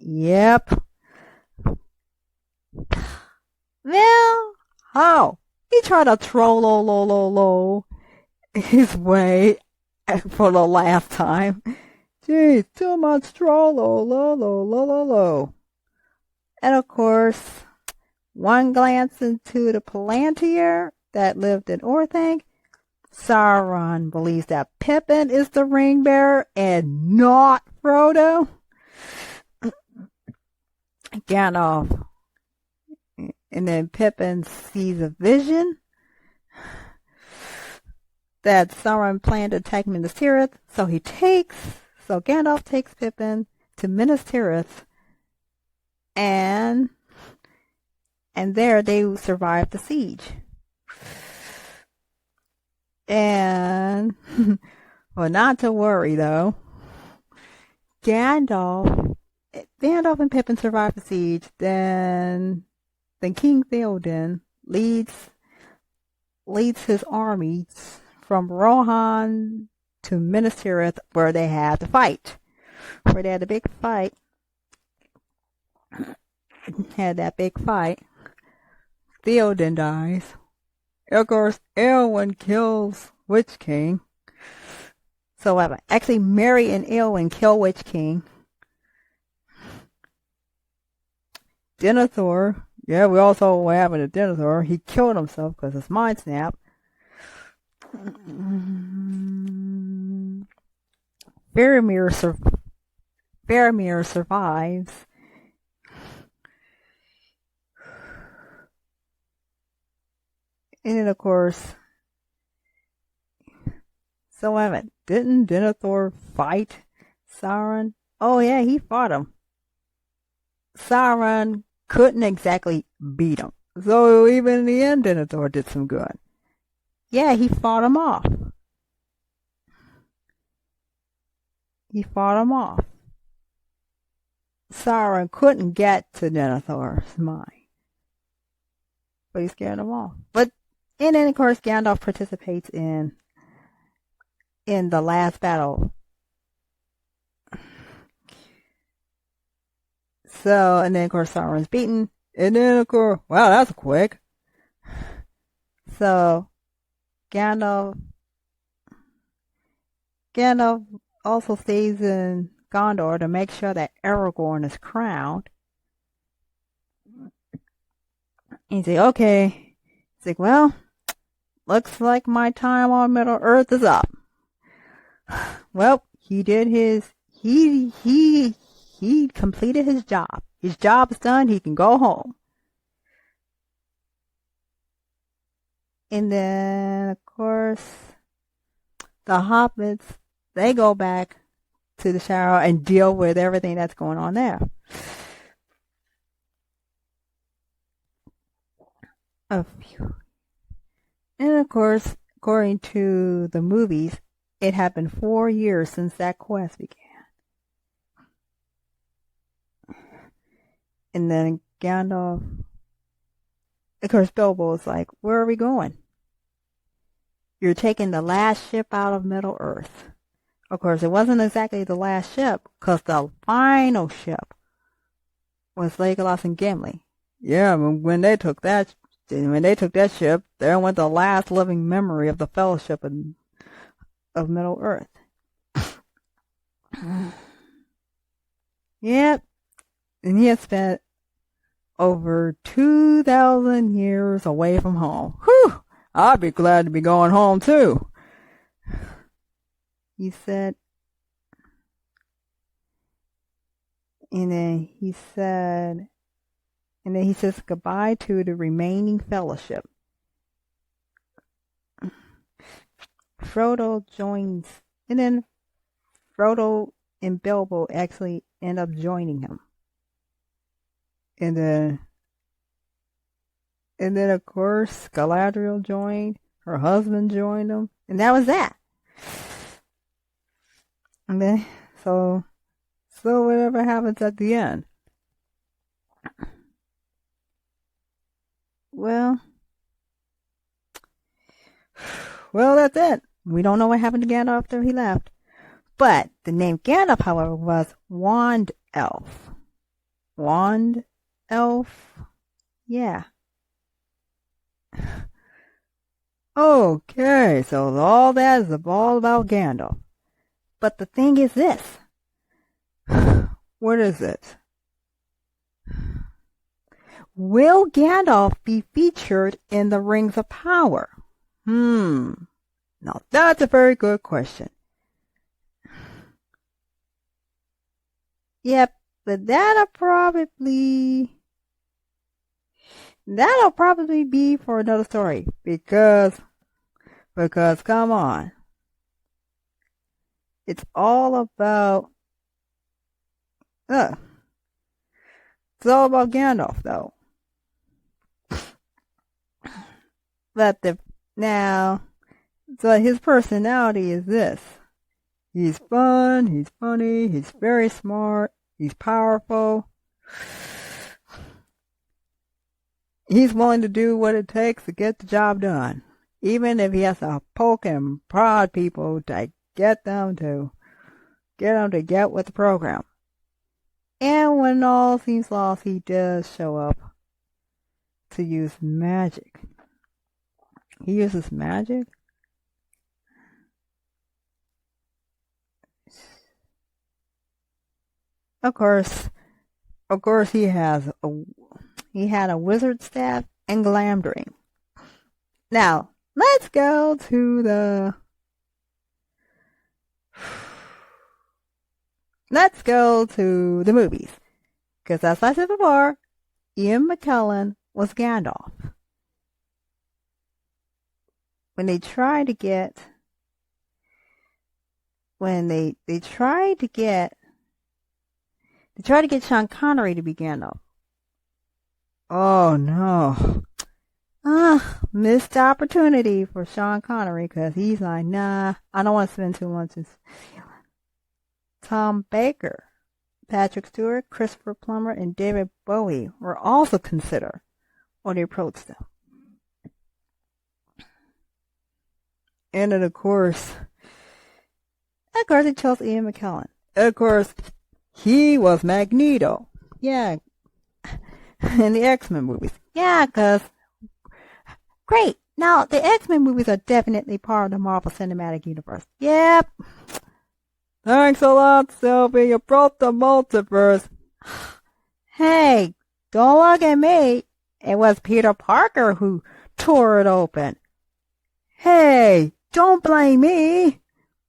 Yep. Well, how? He tried to troll his way for the last time. Gee, too much troll. And of course, one glance into the Palantir that lived in Orthanc, Sauron believes that Pippin is the ring bearer and not Frodo. Gandalf. And then Pippin sees a vision that Sauron planned to attack Minas Tirith. So Gandalf takes Pippin to Minas Tirith, and there they survive the siege. And well, not to worry though. Gandalf and Pippin survive the siege. Then King Theoden leads his armies from Rohan to Minas Tirith, where they had a big fight. Theoden dies. Of course, Eowyn kills Witch King. So actually, Merry and Eowyn kill Witch King. Denethor. Yeah, we all saw what happened to Denethor. He killed himself because his mind snapped. Faramir survives. And then, of course, didn't Denethor fight Sauron? Oh, yeah, he fought him. Sauron couldn't exactly beat him. So even in the end, Denethor did some good. Yeah, he fought him off. Sauron couldn't get to Denethor's mind. but he scared them off. And then of course Gandalf participates in the last battle. So, and then of course Sauron's beaten, and then of course, wow, that's quick. So Gandalf also stays in Gondor to make sure that Aragorn is crowned. And he's like, okay. He's like, well, looks like my time on Middle Earth is up. Well, he did his, he completed his job. His job's done. He can go home. And then, of course, the hobbits, they go back to the Shire and deal with everything that's going on there. And of course, according to the movies, it had been 4 years since that quest began. And then Gandalf, of course, Bilbo was like, where are we going? You're taking the last ship out of Middle Earth. Of course, it wasn't exactly the last ship, because the final ship was Legolas and Gimli. Yeah, when they took that ship, there went the last living memory of the Fellowship of Middle Earth. Yep. And he had spent over 2,000 years away from home. Whew! I'd be glad to be going home too. He said, and then he says goodbye to the remaining fellowship. Frodo joins, and then Frodo and Bilbo actually end up joining him. And then of course Galadriel joined, her husband joined them, and that was that. And then so whatever happens at the end. Well, that's it. We don't know what happened to Gandalf after he left. But the name Gandalf, however, was Wand Elf. Wand Elf? Yeah. Okay, so all that is all about Gandalf. But the thing is this. What is it? Will Gandalf be featured in the Rings of Power? Now that's a very good question. Yep, but that'll probably be for another story because come on. It's all about Gandalf though. So his personality is this. He's fun, he's funny, he's very smart, he's powerful. He's willing to do what it takes to get the job done. Even if he has to poke and prod people to get them to get with the program. And when all seems lost, he does show up to use magic. He uses magic? Of course he had a wizard staff and Glamdring. Now, let's go to the movies. Because as I said before, Ian McKellen was Gandalf. When they tried to get Sean Connery to be Gandalf. Oh no. Missed opportunity for Sean Connery because he's like, nah, I don't want to spend too much. Tom Baker, Patrick Stewart, Christopher Plummer, and David Bowie were also considered when they approached them. And then, of course, he chose Ian McKellen. of course, he was Magneto. Yeah. In the X-Men movies. Yeah, 'cause great. Now, the X-Men movies are definitely part of the Marvel Cinematic Universe. Yep. Thanks a lot, Sylvie. You brought the multiverse. Hey, don't look at me. It was Peter Parker who tore it open. Hey, don't blame me.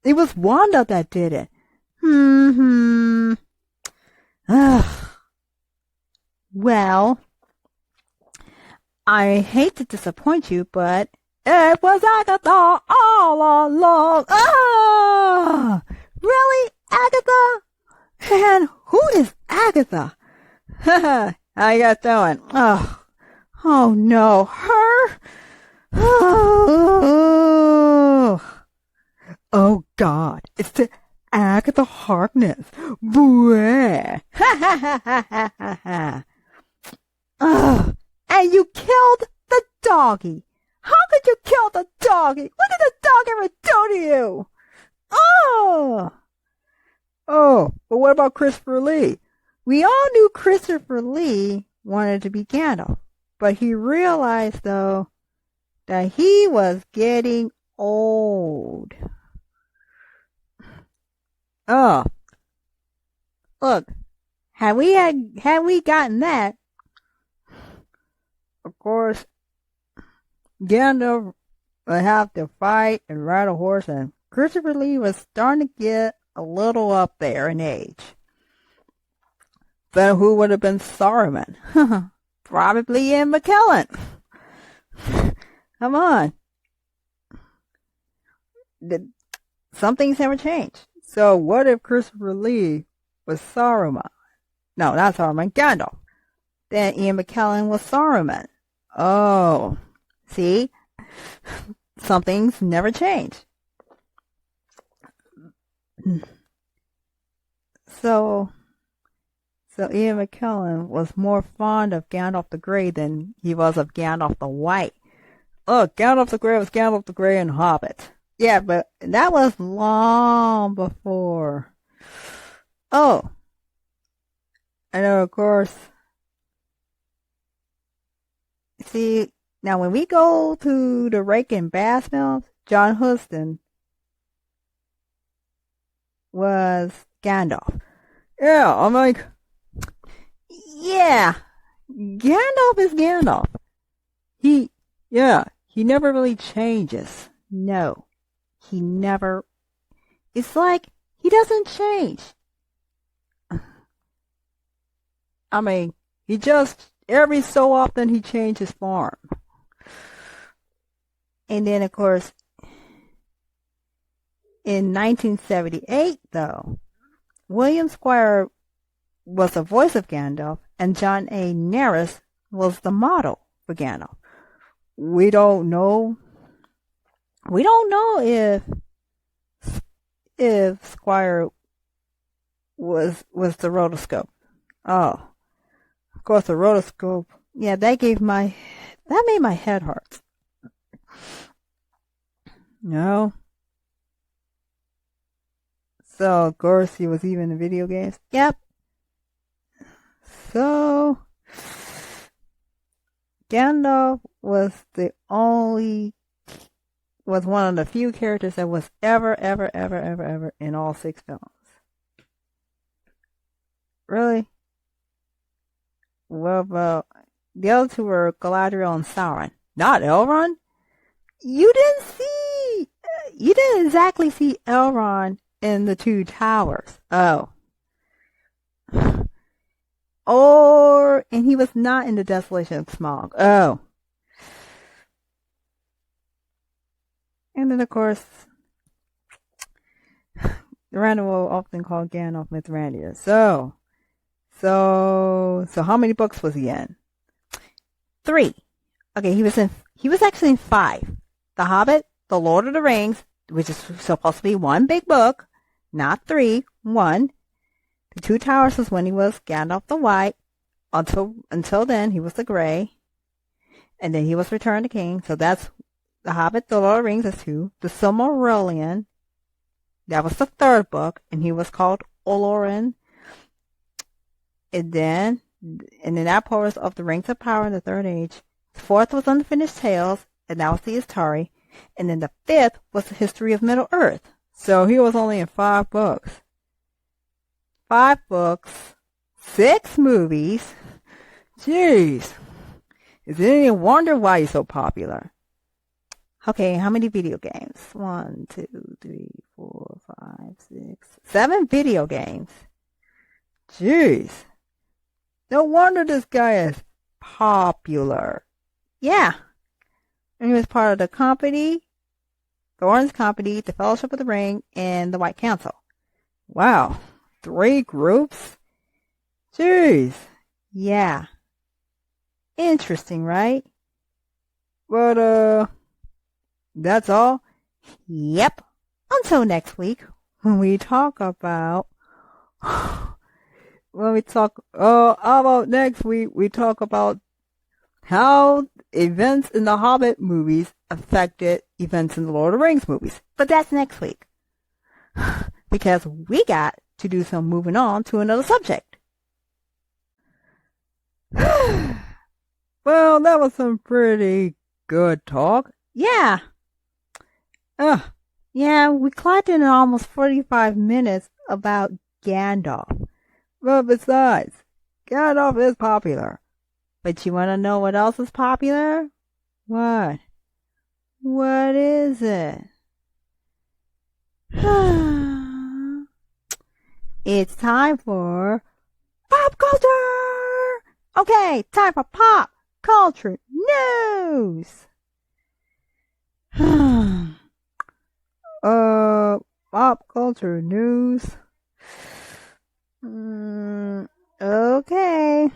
It was Wanda that did it. Well, I hate to disappoint you, but it was Agatha all along. Ah! Really, Agatha? And who is Agatha? Haha, how you guys doing? Oh no, her? Oh God, it's the Agatha Harkness. Bleh. And you killed the doggy. How could you kill the doggy? What did the dog ever do to you? Oh, but what about Christopher Lee? We all knew Christopher Lee wanted to be Gandalf, but he realized, though, that he was getting old. Oh, Look, had we gotten that, of course, Gandalf would have to fight and ride a horse, and Christopher Lee was starting to get a little up there in age. Then who would have been Saruman? probably Ian McKellen. Come on. Some things never change. So what if Christopher Lee was Saruman? No, not Saruman, Gandalf. Then Ian McKellen was Saruman. Oh, see? Some things never change. So Ian McKellen was more fond of Gandalf the Grey than he was of Gandalf the White. Look, Gandalf the Grey was Gandalf the Grey in Hobbit. Yeah, but that was long before. Oh. And then, of course, see, now when we go to the Rake and Bass films, John Huston was Gandalf. Yeah, I'm like, yeah, Gandalf is Gandalf. He never really changes. No, he never. It's like he doesn't change. I mean, he just, every so often he changes form. And then, of course, in 1978, though, William Squire was the voice of Gandalf, and John A. Naris was the model for Gandalf. We don't know if Squire was the rotoscope. Oh, of course, the rotoscope. Yeah, that made my head hurt. No. So, of course, he was even in video games. Yep. So, Gandalf was one of the few characters that was ever in all 6 films. Really? What about the other 2 were Galadriel and Sauron? Not Elrond? You didn't exactly see Elrond in the 2 Towers. Oh. And he was not in the Desolation of Smaug. Oh. And then, of course, Randall will often call Gandalf Mithrandir. So how many books was he in? 3. Okay, he was actually in 5. The Hobbit, The Lord of the Rings, which is supposed to be 1 big book, not 3, 1. The 2 Towers was when he was Gandalf the White. Until then, he was the Gray. And then he was Return to King. So that's The Hobbit, The Lord of the Rings is 2. The Silmarillion, that was the 3rd book, and he was called Olorin. And then that part was of the Rings of Power in the Third Age. The 4th was Unfinished Tales, and that was the Istari. And then the 5th was the History of Middle-earth. So he was only in 5 books. 5 books, 6 movies. Jeez. Is it any wonder why he's so popular? Okay, how many video games? 1, 2, 3, 4, 5, 6, 7 video games. Jeez. No wonder this guy is popular. Yeah. And he was part of the Company, the Orange Company, the Fellowship of the Ring, and the White Council. Wow. 3 groups? Jeez. Yeah. Interesting, right? But, that's all? Yep. Until next week, when we talk about... how about next week we talk about how events in the Hobbit movies affected events in the Lord of the Rings movies. But that's next week. Because we got to do some moving on to another subject. Well, that was some pretty good talk. Yeah. Yeah, we clocked in almost 45 minutes about Gandalf. But besides, Gandalf is popular. But you want to know what else is popular? What? What is it? It's time for pop culture! Okay, time for pop culture news! Pop culture news? Okay.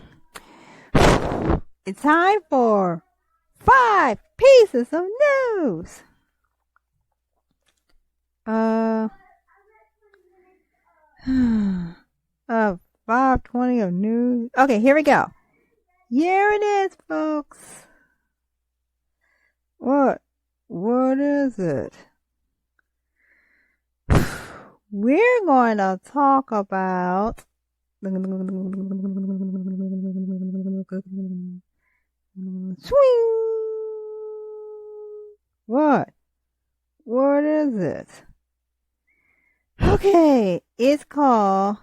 It's time for 5 pieces of news. 520 of news. Okay, here we go. Here it is, folks. What is it? We're going to talk about swing. What is it? Okay, it's called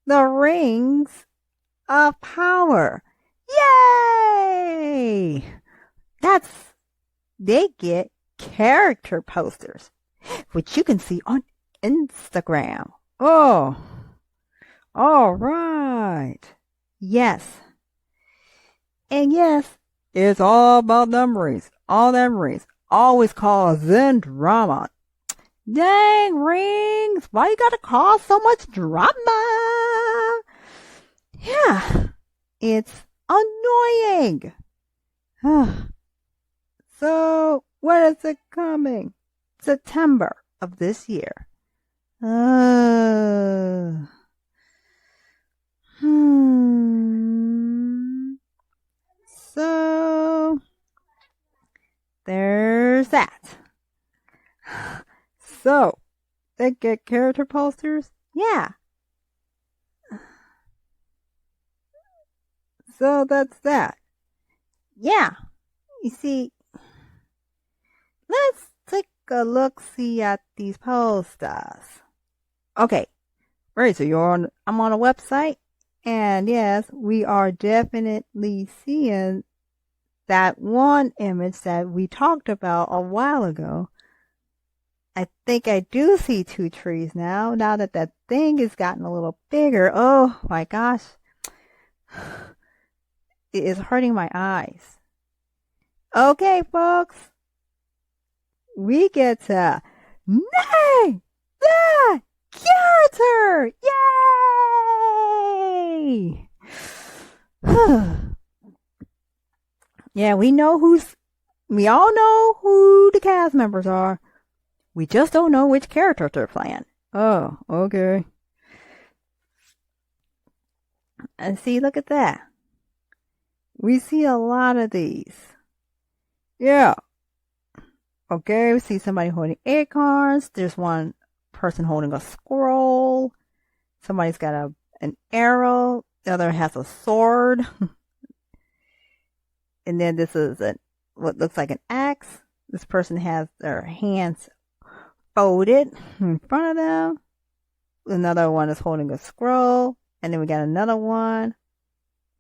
The Rings of Power. Yay! They get character posters, which you can see on Instagram. Oh, all right. Yes. And yes, it's all about them rings. All them rings. Always causing drama. Dang, Rings, why you gotta cause so much drama? Yeah, it's annoying. So, when is it coming? September of this year. So, there's that. So, they get character posters? Yeah. So that's that. Yeah. You see, let's take a look-see at these posters. Okay. Right, so I'm on a website, and yes, we are definitely seeing that one image that we talked about a while ago. I think I do see 2 trees now that that thing has gotten a little bigger. Oh my gosh. It is hurting my eyes. Okay, folks. We get to name the character! Yay! Yeah, we all know who the cast members are. We just don't know which character they're playing. Oh, okay. And see, look at that. We see a lot of these. Yeah, Okay, we see somebody holding acorns. There's one person holding a scroll. Somebody's got an arrow. The other has a sword. And then this is what looks like an axe. This person has their hands folded in front of them. Another one is holding a scroll. And then we got another one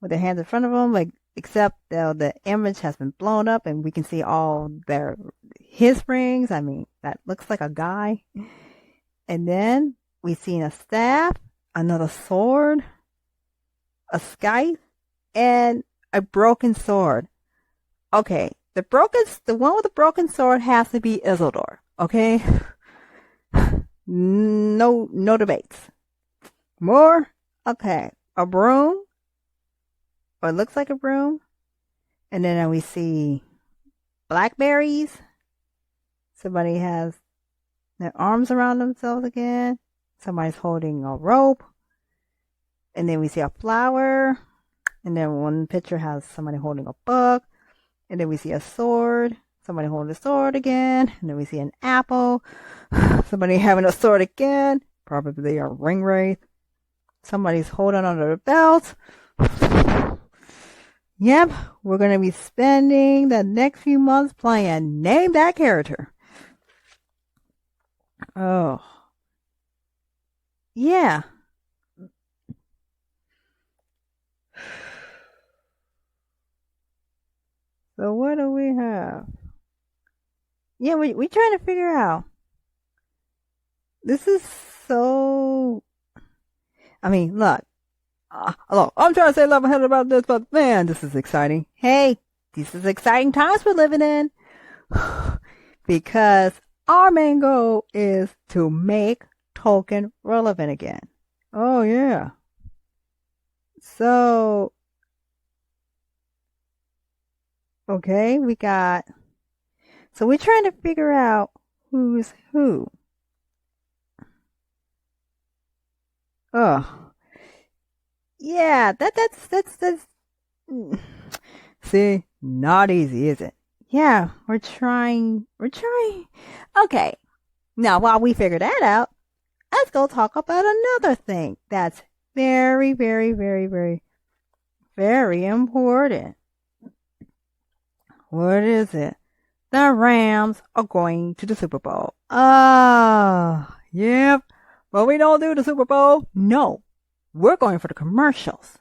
with their hands in front of them, except the image has been blown up and we can see all his rings. I mean, that looks like a guy. And then we see a staff, another sword, a scythe, and a broken sword. Okay, the one with the broken sword has to be Isildur. Okay, no debates. More. Okay, a broom. Or it looks like a broom. And then we see blackberries. Somebody has their arms around themselves again. Somebody's holding a rope. And then we see a flower. And then one picture has somebody holding a book. And then we see a sword. Somebody holding a sword again. And then we see an apple. Somebody having a sword again. Probably a ring wraith. Somebody's holding onto the belt. Yep, we're going to be spending the next few months playing Name That Character. Oh. Yeah. So what do we have? Yeah, we trying to figure out. This is so... I mean, look. Look, I'm trying to stay level-headed about this, but man, this is exciting. Hey, this is exciting times we're living in. Because our main goal is to make Tolkien relevant again. Oh, yeah. So, okay, so we're trying to figure out who's who. Oh. Yeah, that's see, not easy, is it? Yeah, we're trying. Okay, now while we figure that out, let's go talk about another thing that's very, very, very, very, very important. What is it? The Rams are going to the Super Bowl. Yep. But we don't do the Super Bowl. No. We're going for the commercials.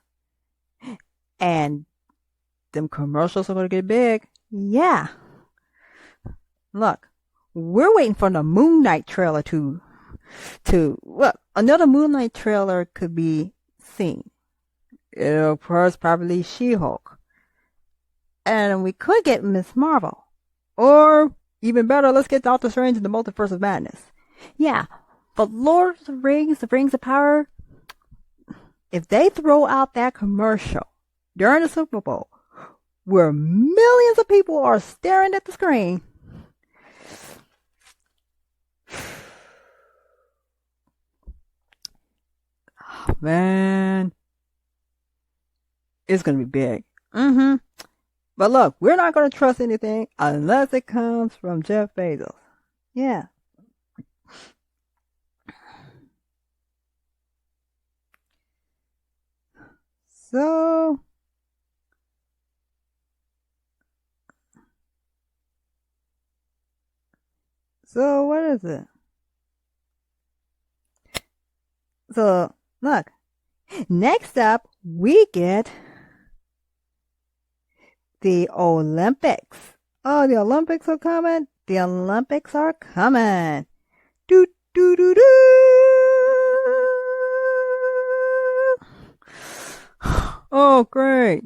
And them commercials are going to get big. Yeah. Look, we're waiting for the Moon Knight trailer well, another Moon Knight trailer could be seen. Of course, probably She-Hulk. And we could get Miss Marvel. Or, even better, let's get Doctor Strange in the Multiverse of Madness. Yeah, but Lord of the Rings of Power, if they throw out that commercial during the Super Bowl, where millions of people are staring at the screen, oh, man, it's going to be big. But look, we're not going to trust anything unless it comes from Jeff Bezos. Yeah. So what is it? So, look. Next up, we get the Olympics. Oh, the Olympics are coming. The Olympics are coming. Do, do, do, do. Oh, great.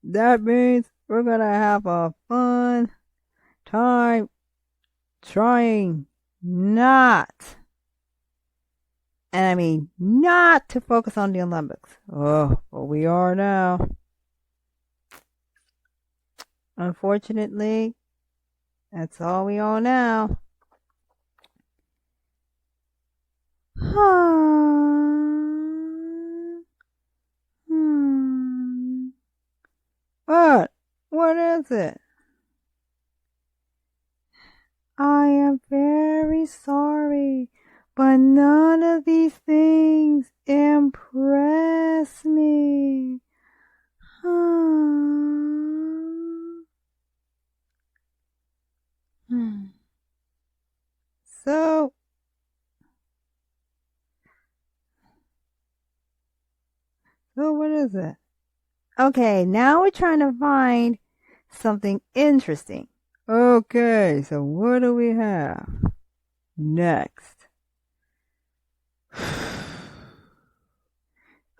That means we're going to have a fun time trying not to focus on the Olympics. Oh, well, we are now. Unfortunately, that's all we are now. What? What is it? I am very sorry, but none of these things impress me. So, what is it? Okay, now we're trying to find something interesting. Okay, so what do we have next?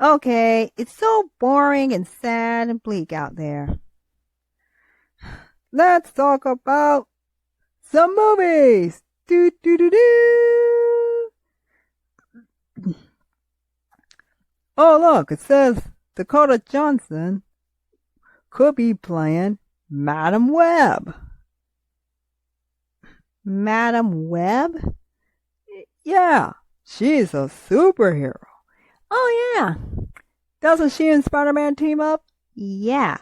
Okay, it's so boring and sad and bleak out there. Let's talk about some movies. Do do do do. Oh, look, it says Dakota Johnson could be playing Madam Web. Madam Web? Yeah, she's a superhero. Oh, yeah. Doesn't she and Spider-Man team up? Yeah,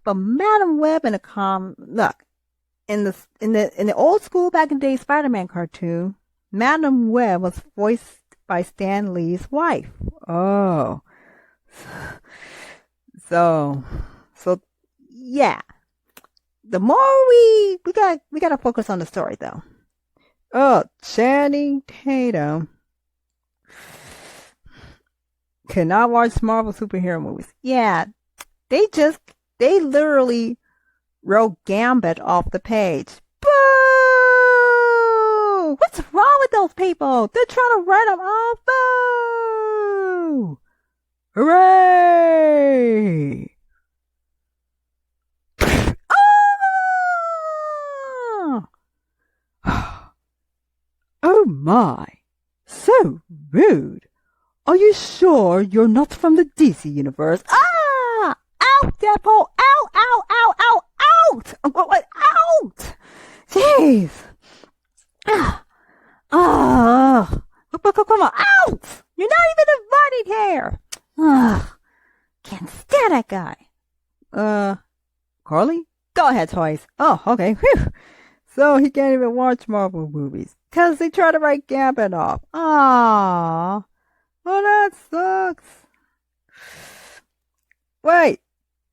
but Madam Web in a look, in the old school back in the day Spider-Man cartoon, Madam Web was voiced by Stan Lee's wife. Oh. So yeah. The more we gotta focus on the story though. Oh, Channing Tatum cannot watch Marvel superhero movies. Yeah. They literally wrote Gambit off the page. Boo! What's wrong with those people? They're trying to write them off. Boo! Hooray! Oh my! So rude! Are you sure you're not from the DC universe? Ah! Out, Deadpool! Out! Out! Out! Out! Out! What? Out! Jeez! Come on! Out! You're not even invited here! Can't stand that guy. Karli? Go ahead, Toys. Oh, okay. Whew. So he can't even watch Marvel movies. 'Cause they try to write Gambit off. Aww. Well, that sucks. Wait.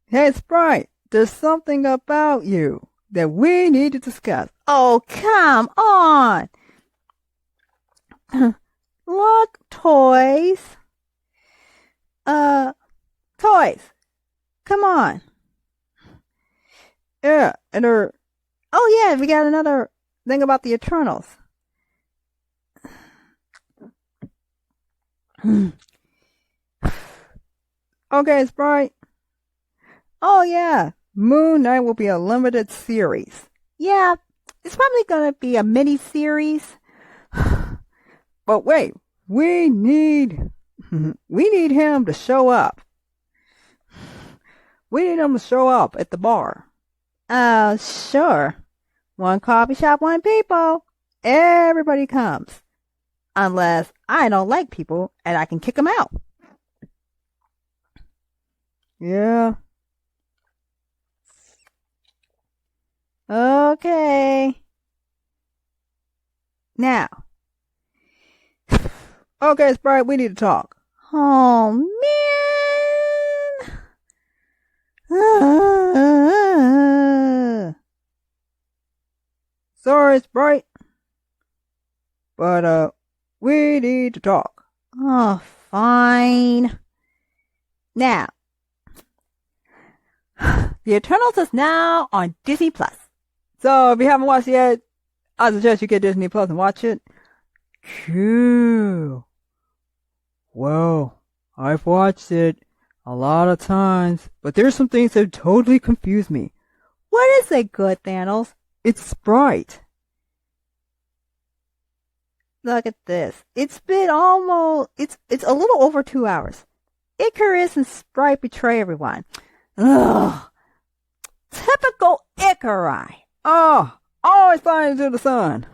Hey, Sprite. There's something about you that we need to discuss. Oh, come on. Look, Toys. Toys. Come on. Yeah, and oh yeah, we got another thing about the Eternals. Okay, Sprite. Oh yeah, Moon Knight will be a limited series. Yeah, it's probably gonna be a mini series. But wait, we need him to show up. We need him to show up at the bar. Sure. One coffee shop, one people. Everybody comes. Unless I don't like people and I can kick them out. Yeah. Okay. Now. Okay, Sprite, we need to talk. Oh, man. Sorry, Sprite. But, we need to talk. Oh, fine. Now, The Eternals is now on Disney Plus. So if you haven't watched it yet, I suggest you get Disney Plus and watch it. Cool. Well, I've watched it a lot of times, but there's some things that totally confuse me. What is it, good Thanos? It's Sprite. Look at this. It's been it's a little over 2 hours. Icarus and Sprite betray everyone. Ugh. Typical Icarus. Oh, always flying into the sun.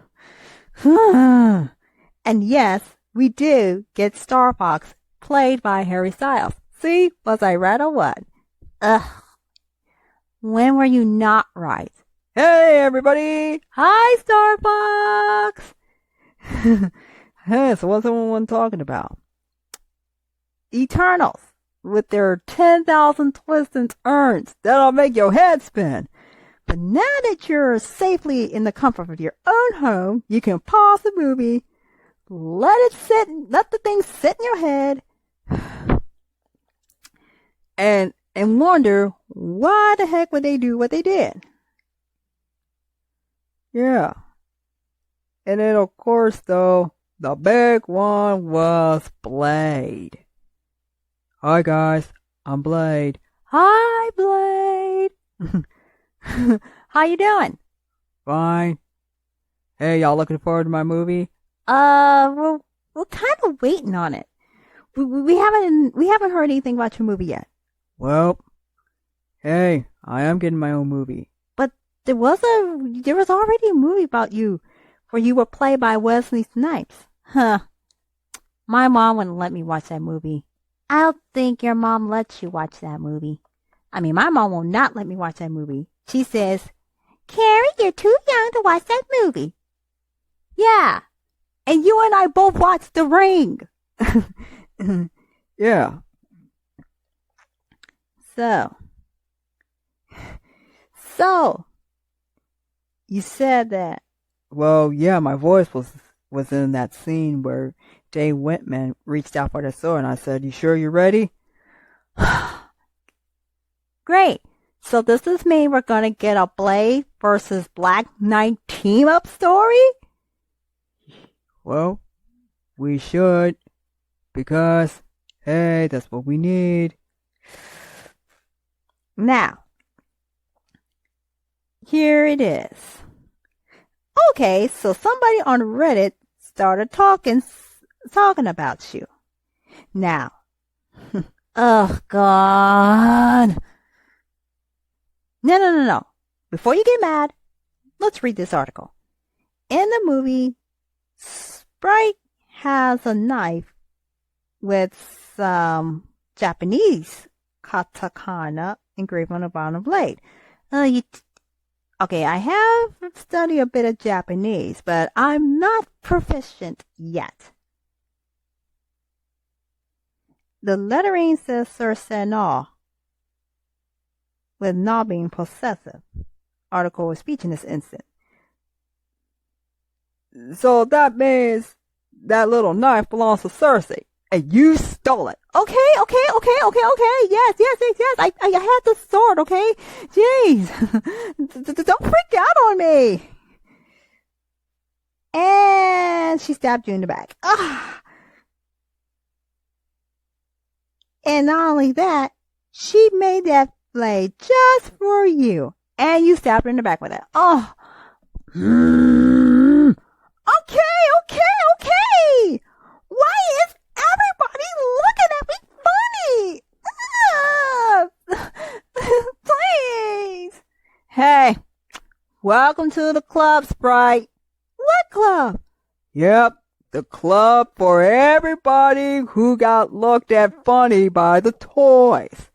And yes, we do get Star Fox, played by Harry Styles. See, was I right or what? Ugh. When were you not right? Hey, everybody! Hi, Starbucks! Hey, so what's everyone talking about? Eternals, with their 10,000 twists and turns that'll make your head spin. But now that you're safely in the comfort of your own home, you can pause the movie, let the thing sit in your head, and wonder why the heck would they do what they did. Yeah. And then, of course, though, the big one was Blade. Hi, guys. I'm Blade. Hi, Blade. How you doing? Fine. Hey, y'all looking forward to my movie? We're kind of waiting on it. We haven't heard anything about your movie yet. Well, hey, I am getting my own movie. But there was already a movie about you, where you were played by Wesley Snipes. Huh. My mom wouldn't let me watch that movie. I don't think your mom lets you watch that movie. I mean, my mom will not let me watch that movie. She says, Kerrie, you're too young to watch that movie. Yeah. And you and I both watched The Ring. Yeah. So, you said that. Well, yeah, my voice was in that scene where Dave Whitman reached out for the sword, and I said, "You sure you're ready?" Great. So does this mean we're going to get a Blade versus Black Knight team-up story? Well, we should, because, hey, that's what we need. Now, here it is. Okay, so somebody on Reddit started talking about you. Now, oh God. No. Before you get mad, let's read this article. In the movie, Sprite has a knife with some Japanese katakana engraved on the bottom blade. Okay, I have studied a bit of Japanese, but I'm not proficient yet. The lettering says Cersei no, with no being possessive. Article of speech in this instant. So that means that little knife belongs to Cersei, and you stole it. Okay. Yes. I had the sword, okay? Jeez. Don't freak out on me. And she stabbed you in the back. Ah. And not only that, she made that blade just for you. And you stabbed her in the back with it. Oh. Okay. Why is everybody looking at me funny? Please. Hey, welcome to the club, Sprite. What club? Yep, the club for everybody who got looked at funny by the toys.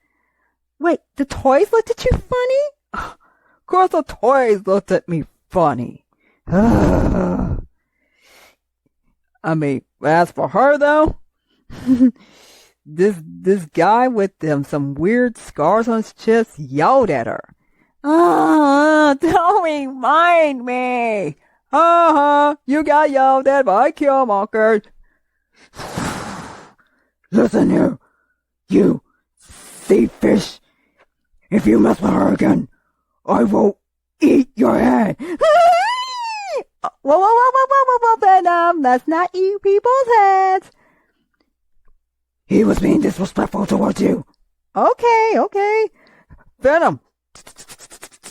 Wait, the toys looked at you funny? Of course the toys looked at me funny. I mean, as for her though, this guy with some weird scars on his chest yelled at her. Don't remind me. You got yelled at by Killmonger. Listen here, you sea fish. If you mess with her again, I will eat your head. Whoa, Venom. Let's not eat people's heads. He was being disrespectful towards you. Okay. Venom,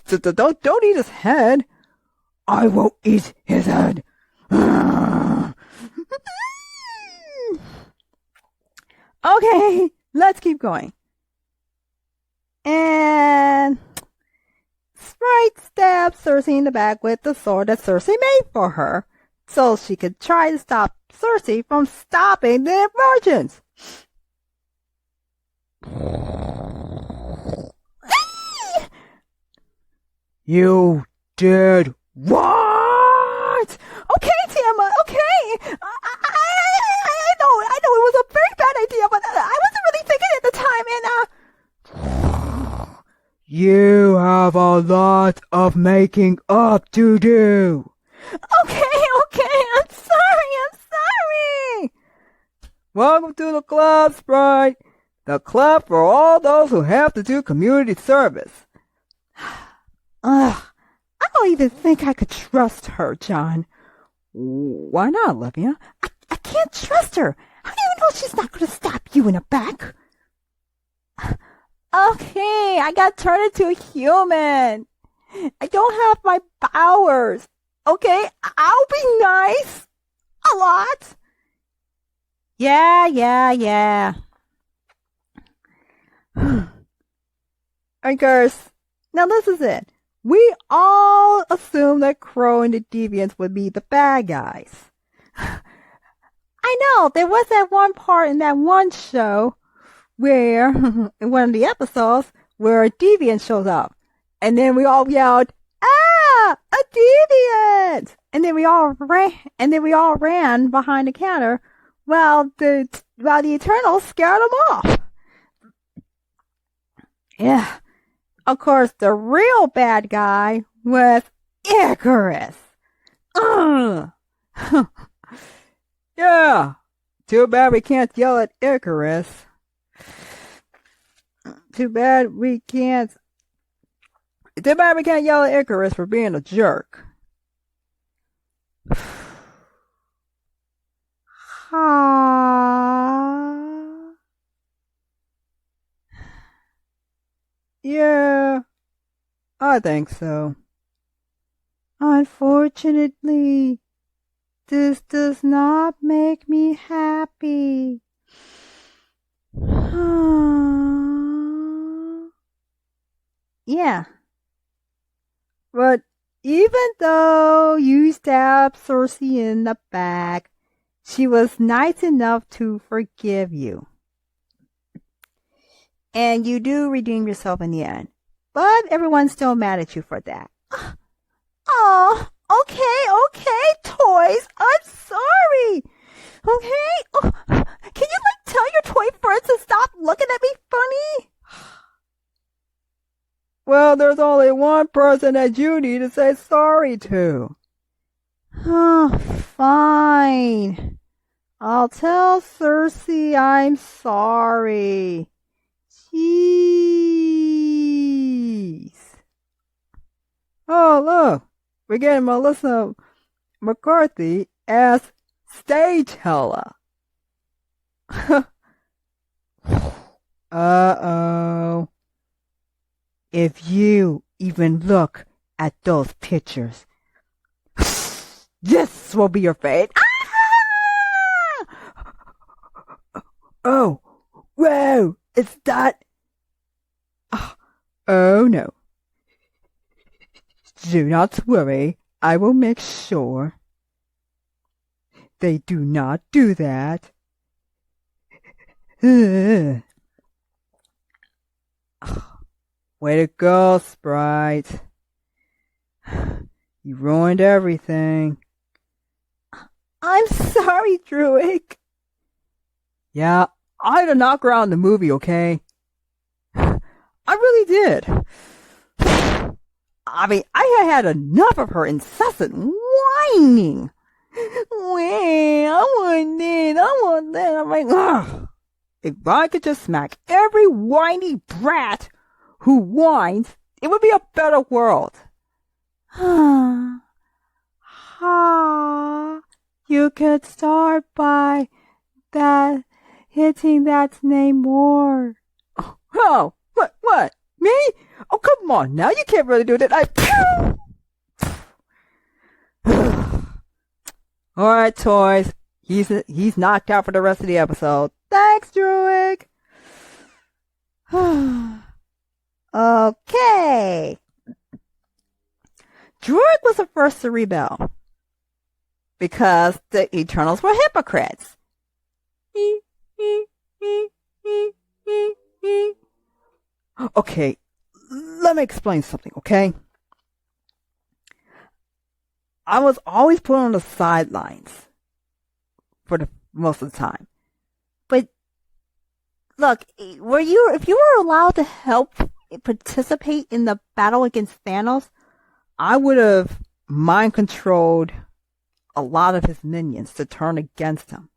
don't eat his head. I will eat his head. Okay, let's keep going. And Sprite stabs Cersei in the back with the sword that Cersei made for her, so she could try to stop Cersei from stopping the virgins. You did what? Okay, Tiamat, okay. I know it was a very bad idea, but I wasn't really thinking at the time, and, You have a lot of making up to do. Okay, I'm sorry. Welcome to the club, Sprite. The club for all those who have to do community service. Ugh, I don't even think I could trust her, John. Why not, Olivia? I can't trust her. How do you know she's not going to stab you in the back? Okay, I got turned into a human. I don't have my powers. Okay, I'll be nice. A lot. Yeah. Alright, girls. Now this is it. We all assumed that Crow and the Deviants would be the bad guys. I know, there was that one part in that one show where, in one of the episodes, where a deviant shows up. And then we all yelled, "Ah, a deviant!" And then we all ran behind the counter while the Eternals scared them off. Yeah. Of course, the real bad guy was Icarus. Yeah. Too bad we can't yell at Icarus. Too bad we can't yell at Icarus for being a jerk. Yeah, I think so. Unfortunately, this does not make me happy. Yeah. But even though you stabbed Cersei in the back, she was nice enough to forgive you. And you do redeem yourself in the end. But everyone's still mad at you for that. Oh, okay, toys. I'm sorry. Okay? Oh, can you, tell your toy friends to stop looking at me funny? Well, there's only one person that you need to say sorry to. Oh, fine. I'll tell Cersei I'm sorry. Jeez. Oh, look. We're getting Melissa McCarthy as Stageteller. Uh-oh. If you even look at those pictures, this will be your fate. Ah! Oh, whoa, it's that. Oh, no. Do not worry, I will make sure they do not do that. Way to go, Sprite. You ruined everything. I'm sorry, Druid. Yeah, I had to knock her out in the movie, okay? I really did. I mean, I had enough of her incessant whining. Wait, I want this, I want that. I'm like, ugh. If I could just smack every whiny brat who whines, it would be a better world. You could start by hitting that name more. Oh, what? Me? Oh, come on now. You can't really do that. Alright, toys. He's knocked out for the rest of the episode. Thanks, Druid. Okay. Druid was the first to rebel because the Eternals were hypocrites. Okay, let me explain something, okay? I was always put on the sidelines for the most of the time. But look, if you were allowed to help participate in the battle against Thanos, I would have mind controlled a lot of his minions to turn against him.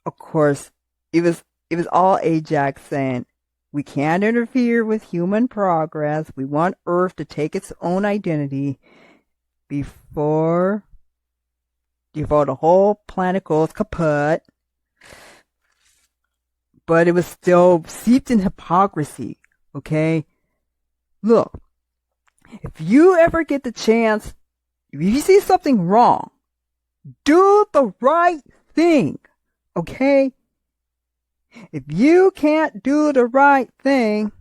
Of course, it was all Ajax saying, we can't interfere with human progress. We want Earth to take its own identity before the whole planet goes kaput. But it was still steeped in hypocrisy, okay? Look, if you ever get the chance, if you see something wrong, do the right thing, okay? If you can't do the right thing,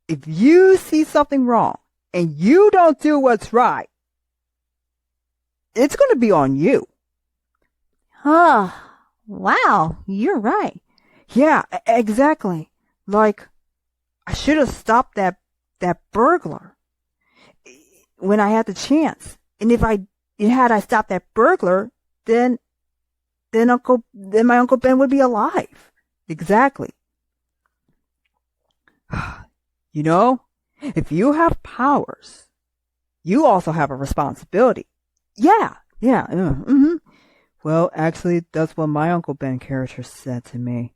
if you see something wrong and you don't do what's right, it's going to be on you. Oh, wow, you're right. Yeah, exactly. Like, I should have stopped that burglar when I had the chance. And if I stopped that burglar, then my Uncle Ben would be alive. Exactly. You know, if you have powers, you also have a responsibility. Yeah. Well, actually, that's what my Uncle Ben character said to me.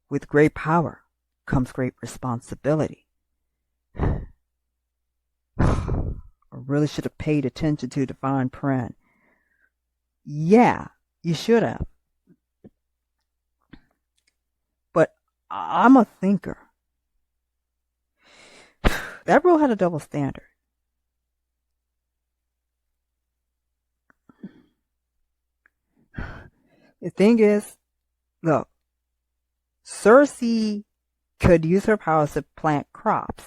With great power comes great responsibility. I really should have paid attention to the fine print. Yeah, you should have. But I'm a thinker. That rule had a double standard. The thing is, look, Cersei could use her powers to plant crops.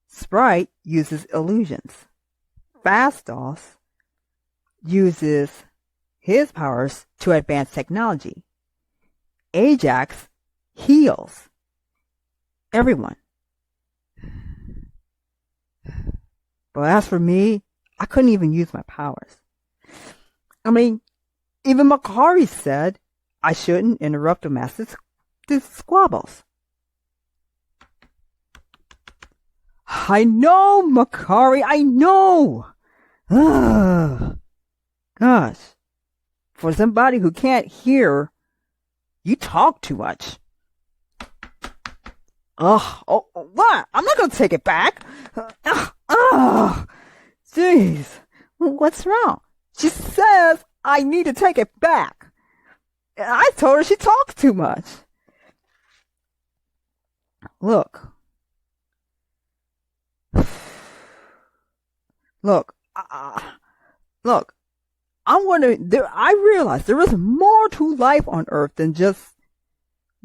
Sprite uses illusions. Fastos uses his powers to advance technology. Ajax heals everyone. But as for me, I couldn't even use my powers. I mean, even Makari said I shouldn't interrupt domestic squabbles. I know, Makari, I know. Gosh, for somebody who can't hear, you talk too much. What? I'm not going to take it back. Jeez. What's wrong? She says I need to take it back. And I told her she talks too much. Look, I'm wondering, I realize there is more to life on Earth than just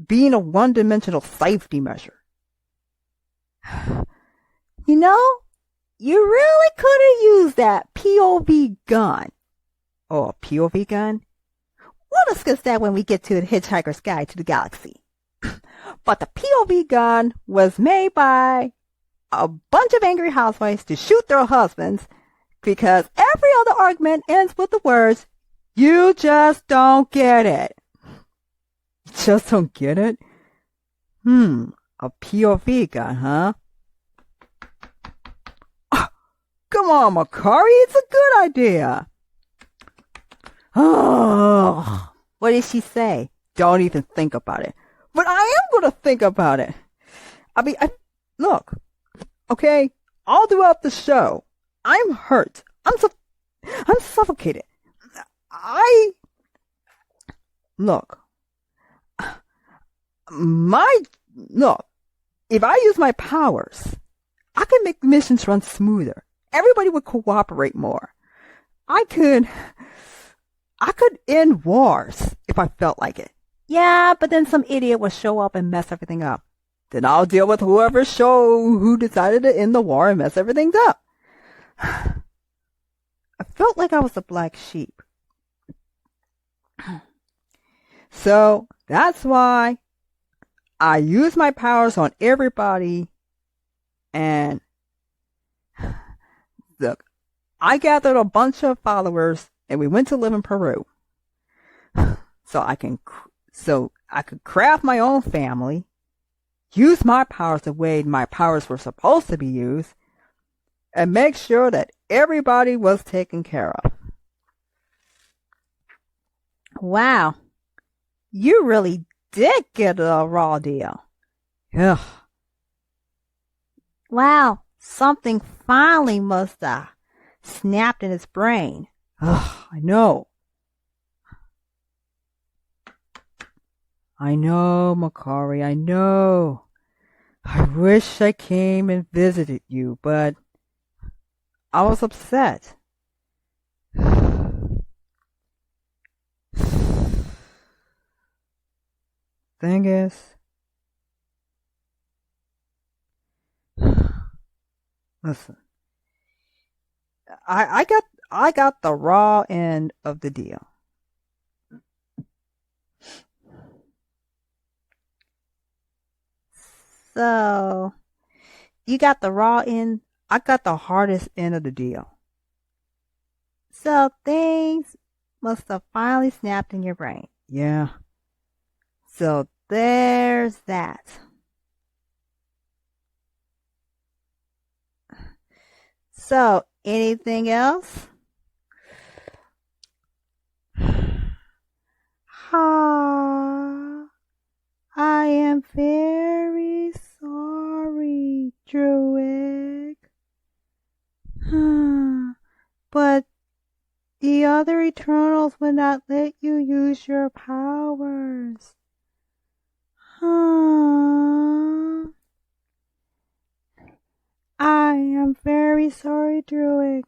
being a one-dimensional safety measure. You know, you really could have used that POV gun. Oh, a POV gun? We'll discuss that when we get to the Hitchhiker's Guide to the Galaxy. But the POV gun was made by a bunch of angry housewives to shoot their husbands because every other argument ends with the words, "You just don't get it." Just don't get it? A POV gun, huh? Come on, Makari, it's a good idea. Oh, what did she say? Don't even think about it. But I am going to think about it. I mean, look, okay, all throughout the show, I'm hurt. I'm suffocated. Look, if I use my powers, I can make missions run smoother. Everybody would cooperate more. I could end wars if I felt like it. Yeah, but then some idiot would show up and mess everything up. Then I'll deal with who decided to end the war and mess everything up. I felt like I was a black sheep. So that's why I use my powers on everybody. And look, I gathered a bunch of followers and we went to live in Peru. So I could craft my own family, use my powers the way my powers were supposed to be used, and make sure that everybody was taken care of. Wow. You really did get a raw deal. Yeah. Wow. Something finally must have snapped in his brain. I know. I know, Makari, I know. I wish I came and visited you, but I was upset. Thing is, listen, I got the raw end of the deal. So, you got the raw end. I got the hardest end of the deal. So, things must have finally snapped in your brain. Yeah. So, there's that. So, anything else? I am very sorry, Druid. But the other Eternals would not let you use your powers. I am very sorry, Druid.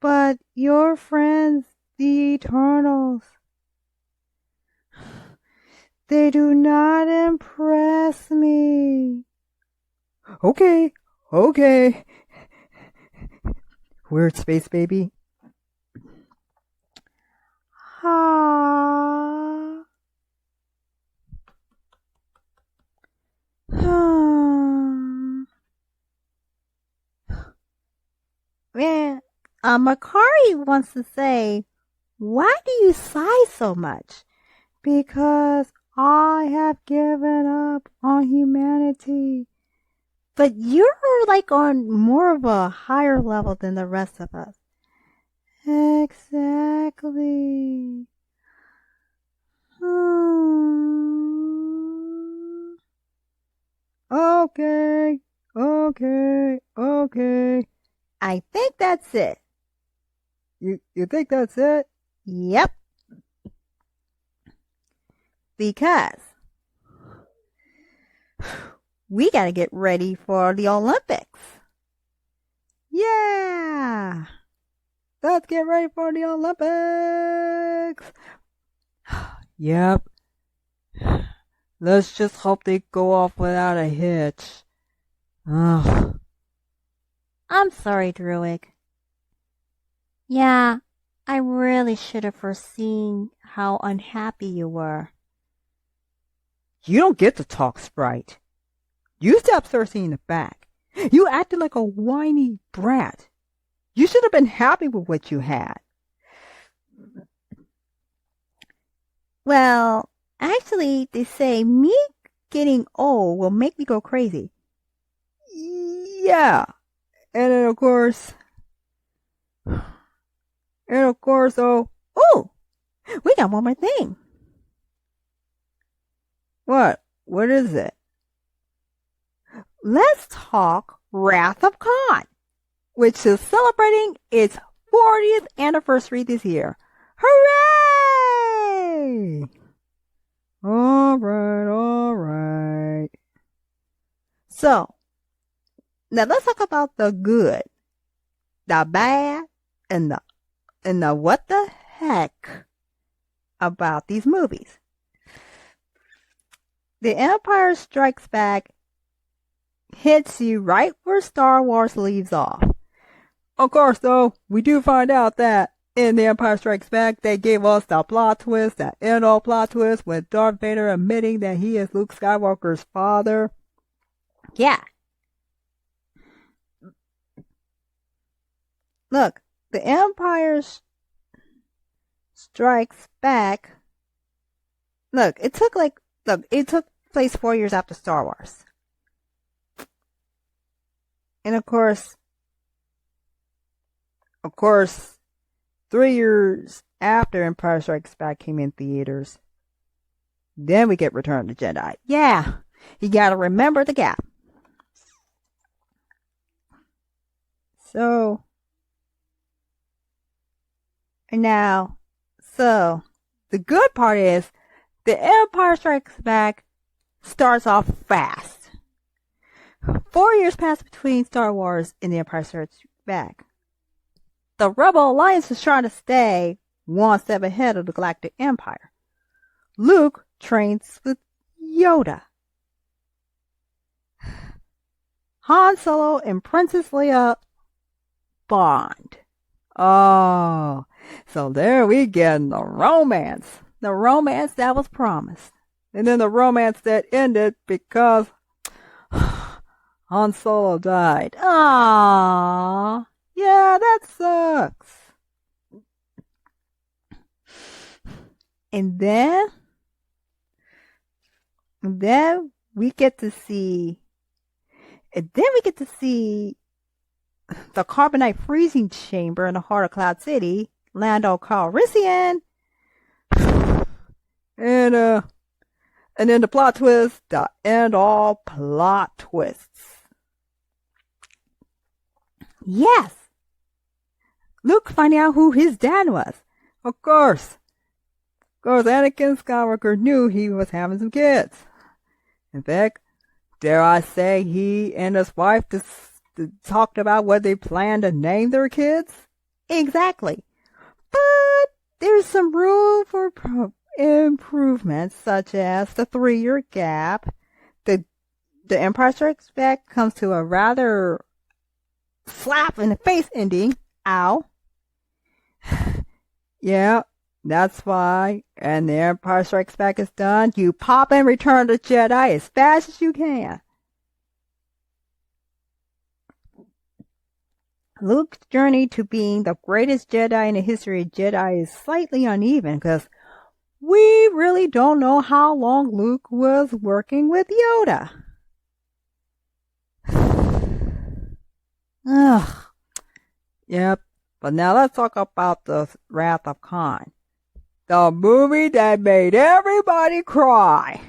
But your friends, the Eternals, they do not impress me. Okay. Weird space baby. Man, Makari wants to say, why do you sigh so much? Because I have given up on humanity. But you're like on more of a higher level than the rest of us. Exactly. Okay. I think that's it. You think that's it? Yep. Because we gotta get ready for the Olympics. Yeah! Let's get ready for the Olympics! Yep. Let's just hope they go off without a hitch. Ugh. I'm sorry, Druid. Yeah, I really should have foreseen how unhappy you were. You don't get to talk, Sprite. You stabbed Cersei in the back. You acted like a whiny brat. You should have been happy with what you had. Well, actually, they say me getting old will make me go crazy. Yeah. And then, of course, oh, we got one more thing. What? What is it? Let's talk Wrath of Khan, which is celebrating its 40th anniversary this year. Hooray! All right. So, now let's talk about the good, the bad, and the what the heck about these movies. The Empire Strikes Back hits you right where Star Wars leaves off. Of course, though, we do find out that in The Empire Strikes Back, they gave us the plot twist, that end-all plot twist, with Darth Vader admitting that he is Luke Skywalker's father. Yeah. Look, The Empire Strikes Back. Look, it took place 4 years after Star Wars. And of course, 3 years after Empire Strikes Back came in theaters, then we get Return of the Jedi. Yeah, you gotta remember the gap. So, the good part is, The Empire Strikes Back starts off fast. 4 years pass between Star Wars and The Empire Strikes Back. The Rebel Alliance is trying to stay one step ahead of the Galactic Empire. Luke trains with Yoda. Han Solo and Princess Leia bond. Oh, so there we get the romance. The romance that was promised. And then the romance that ended because Han Solo died. Aww. Yeah, that sucks. And then we get to see the carbonite freezing chamber in the heart of Cloud City, Lando Calrissian. And then the plot twist, the end all plot twists. Yes. Luke finding out who his dad was. Of course, Anakin Skywalker knew he was having some kids. In fact, dare I say, he and his wife talked about what they planned to name their kids? Exactly. But there's some room for improvements, such as the 3-year gap. The Empire Strikes Back comes to a rather slap in the face ending. Ow. Yeah, that's why. And The Empire Strikes Back is done. You pop and Return of the Jedi as fast as you can. Luke's journey to being the greatest Jedi in the history of Jedi is slightly uneven because we really don't know how long Luke was working with Yoda. Ugh. Yep. But now let's talk about the Wrath of Khan. The movie that made everybody cry.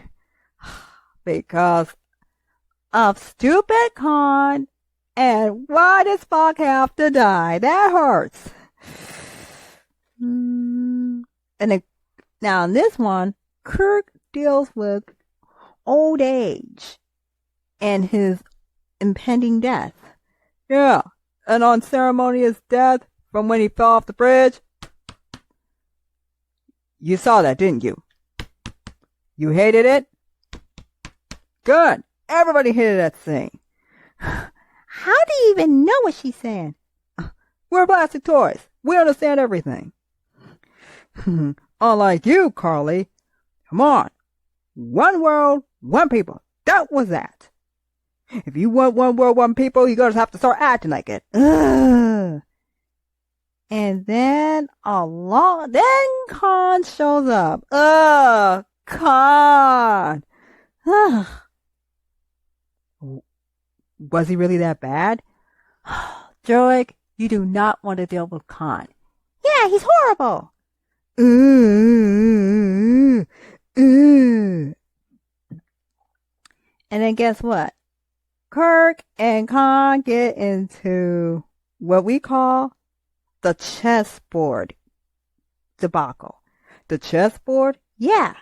Because of stupid Khan and why does Spock have to die? That hurts. Now in this one, Kirk deals with old age and his impending death. Yeah, and on ceremonious death from when he fell off the bridge. You saw that, didn't you? You hated it? Good. Everybody hated that scene. How do you even know what she's saying? We're plastic toys. We understand everything. Unlike you, Karli. Come on. One world, one people. That was that. If you want one world, one people, you're going to have to start acting like it. Ugh. And then Khan shows up. Ugh, Khan. Ugh. Was he really that bad? Droid, you do not want to deal with Khan. Yeah, he's horrible. And then guess what? Kirk and Khan get into what we call the chessboard debacle. The chessboard? Yeah.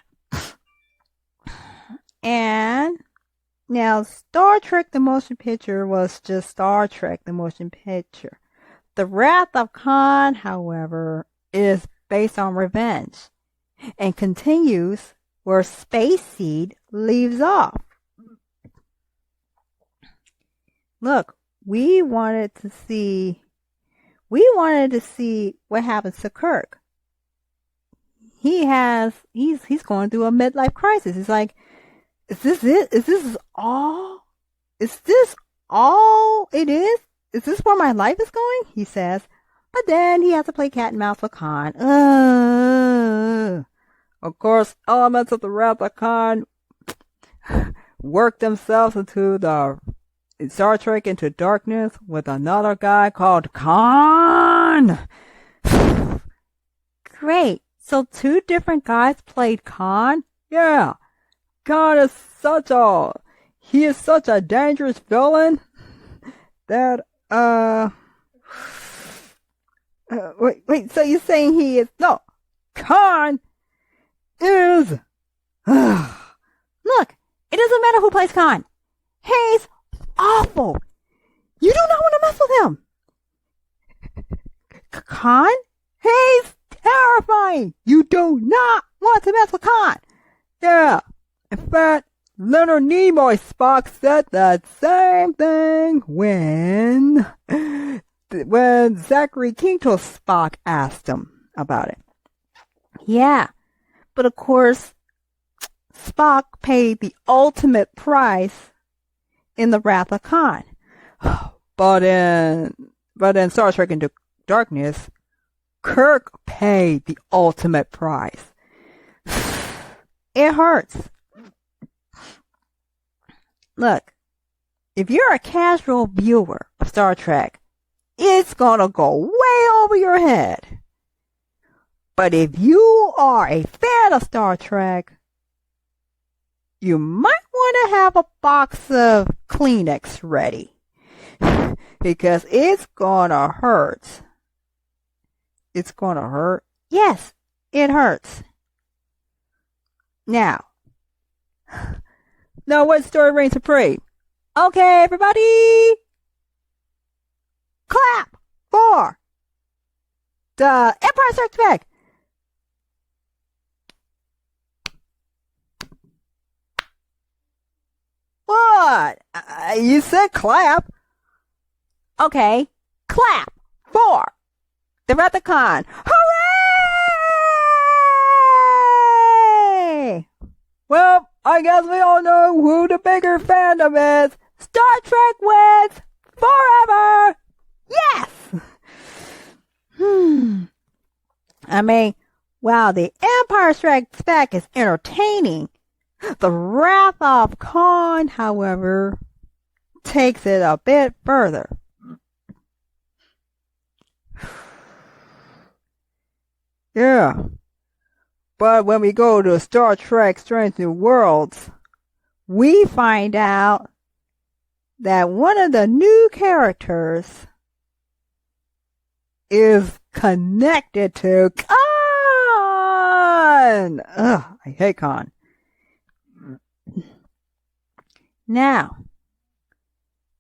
And now Star Trek the Motion Picture was just Star Trek the Motion Picture. The Wrath of Khan, however, is based on revenge and continues where Space Seed leaves off. Look, we wanted to see we wanted to see what happens to Kirk. He's going through a midlife crisis. He's like, is this it? Is this all? Is this all it is? Is this where my life is going? He says. But then he has to play cat and mouse with Khan. Of course, elements of the Wrath of Khan work themselves into the Star Trek Into Darkness with another guy called Khan. Great. So 2 different guys played Khan? Yeah. Khan is such a dangerous villain that, wait, so you're saying he is, no, Khan is, look, it doesn't matter who plays Khan. He's awful. You do not want to mess with him. Khan? He's terrifying. You do not want to mess with Khan. Yeah. In fact, Leonard Nimoy Spock said that same thing when Zachary Quinto Spock asked him about it. Yeah. But of course, Spock paid the ultimate price in the Wrath of Khan. But in Star Trek Into Darkness, Kirk paid the ultimate price. It hurts. Look, if you're a casual viewer of Star Trek, it's gonna go way over your head. But if you are a fan of Star Trek, you might want to have a box of Kleenex ready. Because it's gonna hurt. It's gonna hurt. Yes, it hurts. Now what story reigns supreme? Okay, everybody, clap for the Empire Strikes Back. What? You said clap. Okay, clap for the Wrath of Khan. Hooray! Well, I guess we all know who the bigger fandom is. Star Trek wins forever! Yes! I mean, while the Empire Strikes Back is entertaining, the Wrath of Khan, however, takes it a bit further. Yeah. But when we go to Star Trek Strange New Worlds, we find out that one of the new characters is connected to Khan. Ugh, I hate Khan. Now,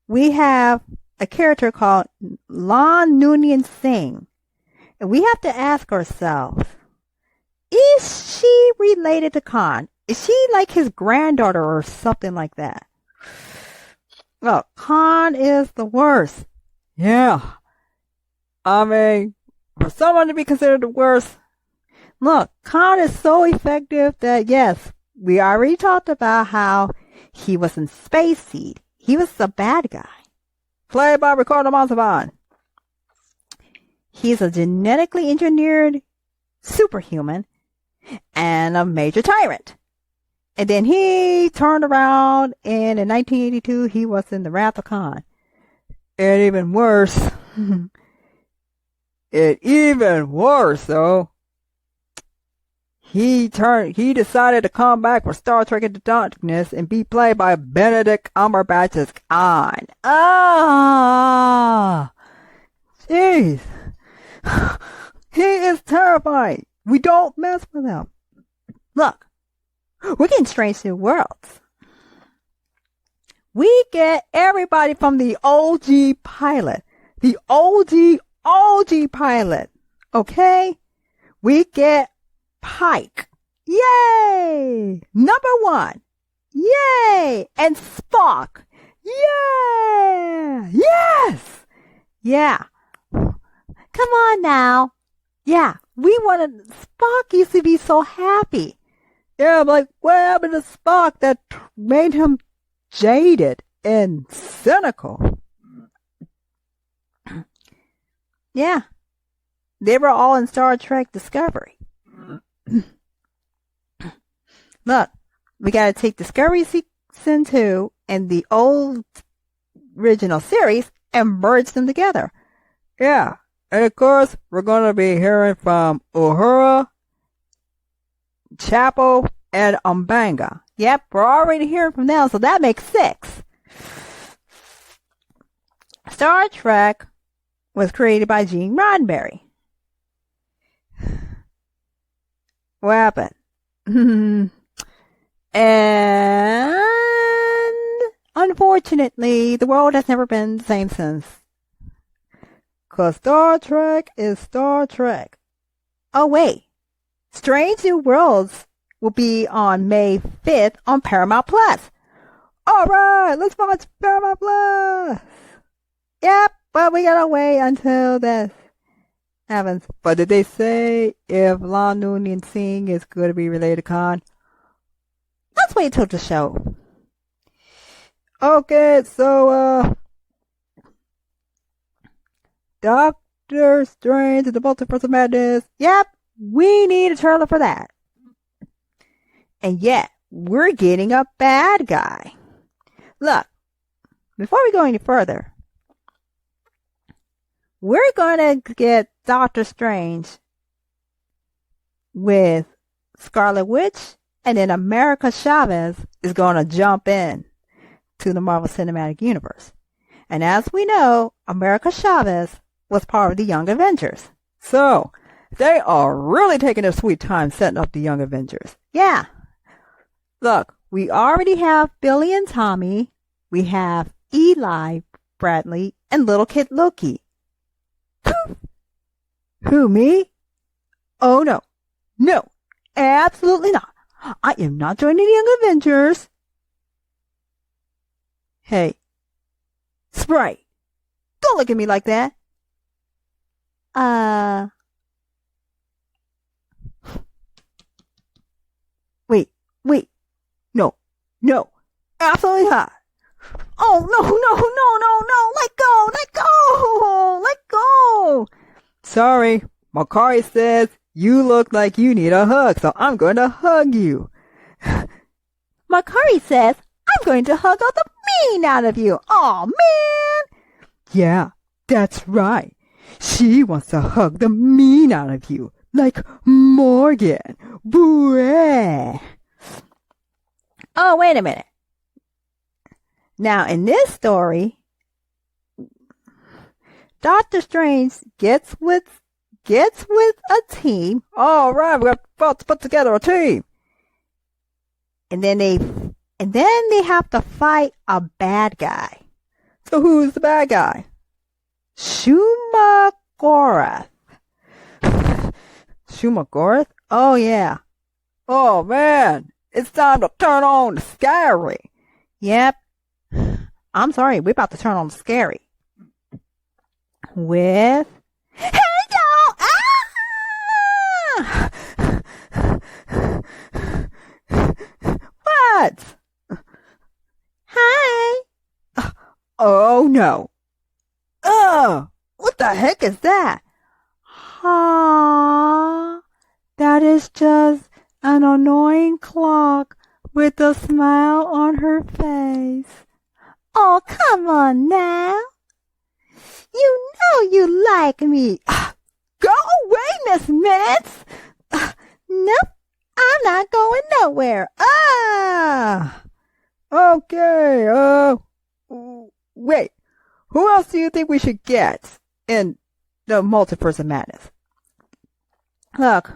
we have a character called Lon Noonien Singh. And we have to ask ourselves, is she related to Khan? Is she like his granddaughter or something like that? Well, Khan is the worst. Yeah. I mean, for someone to be considered the worst, look, Khan is so effective that, yes, we already talked about how he was in Space Seed. He was the bad guy. Played by Ricardo Montalban. He's a genetically engineered superhuman and a major tyrant. And then he turned around and in 1982 he was in the Wrath of Khan. And even worse, though, he decided to come back for Star Trek Into Darkness and be played by Benedict Cumberbatch's Khan. Jeez. He is terrifying. We don't mess with him. Look, we're getting Strange New Worlds. We get everybody from the OG pilot. The OG pilot. Okay? We get Pike. Yay! Number 1. Yay! And Spock. Yeah! Yes! Yeah. come on now. Yeah, we wanted, Spock used to be so happy. Yeah, I'm like, what happened to Spock that made him jaded and cynical? Yeah, they were all in Star Trek Discovery. Look, we gotta take Discovery Season 2 and the old original series and merge them together. Yeah, and of course, we're gonna be hearing from Uhura, Chapel, and Umbanga. Yep, we're already hearing from them, so that makes 6. Star Trek was created by Gene Roddenberry. What happened? And unfortunately, the world has never been the same since. 'Cause Star Trek is Star Trek. Oh wait, Strange New Worlds will be on May 5th on Paramount Plus. Alright, let's watch Paramount Plus. Yep, but we gotta wait until this happens. But did they say if Lan Noonien Singh is going to be related to Khan? Let's wait till the show. Okay, so, Doctor Strange and the Multiverse of Madness. Yep, we need a trailer for that. And yet, we're getting a bad guy. Look, before we go any further, we're going to get Doctor Strange with Scarlet Witch, and then America Chavez is going to jump in to the Marvel Cinematic Universe. And as we know, America Chavez was part of the Young Avengers. So, they are really taking their sweet time setting up the Young Avengers. Yeah. Look, we already have Billy and Tommy. We have Eli Bradley and little kid Loki. Who, me? Oh, no. No, absolutely not. I am not joining the Young Avengers. Hey, Sprite, don't look at me like that. Wait. No, absolutely not. Oh, no, let go. Sorry, Makari says you look like you need a hug, so I'm going to hug you. Makari says, I'm going to hug all the mean out of you. Aw, man. Yeah, that's right. She wants to hug the mean out of you, like Morgan. Boo-eh. Oh, wait a minute. Now, in this story, Doctor Strange gets with a team. All right, we're about to put together a team. And then they have to fight a bad guy. So who's the bad guy? Shumagorath. Shumagorath? Oh, yeah. Oh, man. It's time to turn on the scary. Yep. I'm sorry, we're about to turn on the scary. With... Hey, y'all! Ah! What? Hi. Oh, no. What the heck is that? That is just an annoying clock with a smile on her face. Oh, come on now. You know you like me. Go away, Miss Minutes. Nope, I'm not going nowhere. Okay, wait. Who else do you think we should get in the Multiverse of Madness? Look,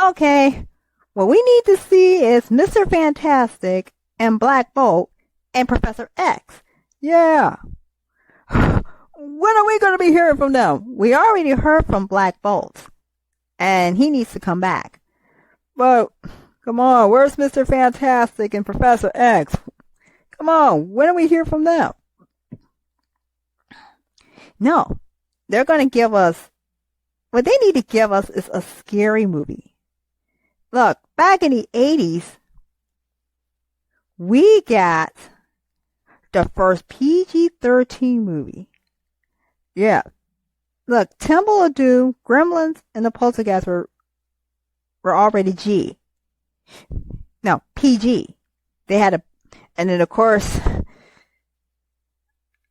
okay, what we need to see is Mr. Fantastic and Black Bolt and Professor X. Yeah. When are we going to be hearing from them? We already heard from Black Bolt, and he needs to come back. But, come on, where's Mr. Fantastic and Professor X? Come on, when do we hear from them? No, they're going to give us what they need to give us is a scary movie. Look, back in the 80s, we got the first PG-13 movie. Yeah. Look, Temple of Doom, Gremlins, and the Poltergeist were already G. No, PG. They had and then of course,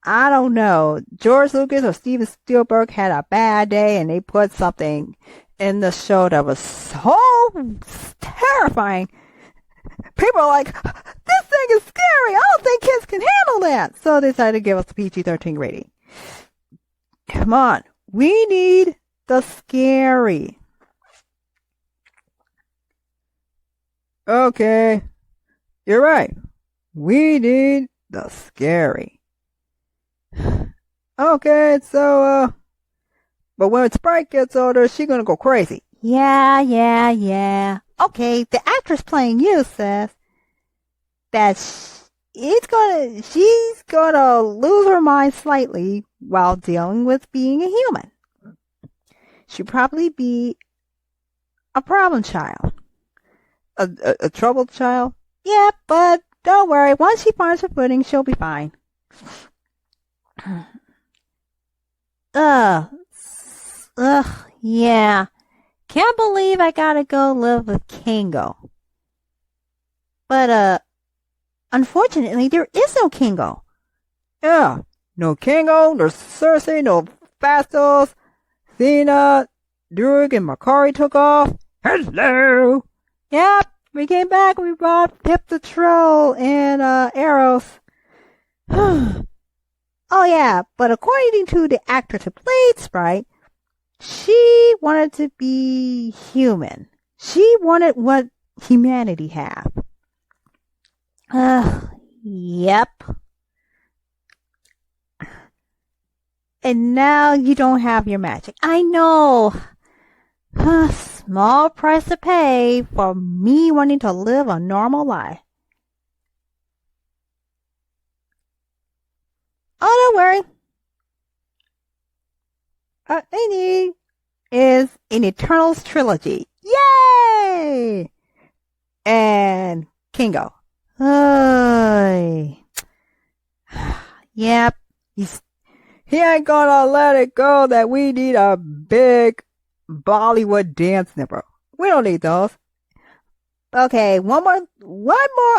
I don't know, George Lucas or Steven Spielberg had a bad day and they put something in the show that was so terrifying. People are like, this thing is scary. I don't think kids can handle that. So they decided to give us a PG-13 rating. Come on. We need the scary. Okay. You're right. We need the scary. Okay, so, but when Sprite gets older, she's gonna go crazy. Yeah. Okay, the actress playing you says that she's gonna lose her mind slightly while dealing with being a human. She'll probably be a problem child. A troubled child? Yeah, but don't worry. Once she finds her footing, she'll be fine. Yeah. Can't believe I gotta go live with Kingo. But, unfortunately, there is no Kingo. Yeah, no Kingo, no Cersei, no Fastos, Thena, Durg, and Makari took off. Hello! Yep, we came back, we brought Pip the Troll and, Eros. Oh yeah, but according to the actress who played Sprite, she wanted to be human. She wanted what humanity have. Yep. And now you don't have your magic. I know. Small price to pay for me wanting to live a normal life. Oh, don't worry. All they need is an Eternals trilogy. Yay! And Kingo. Yep. He ain't gonna let it go that we need a big Bollywood dance number. We don't need those. Okay, one more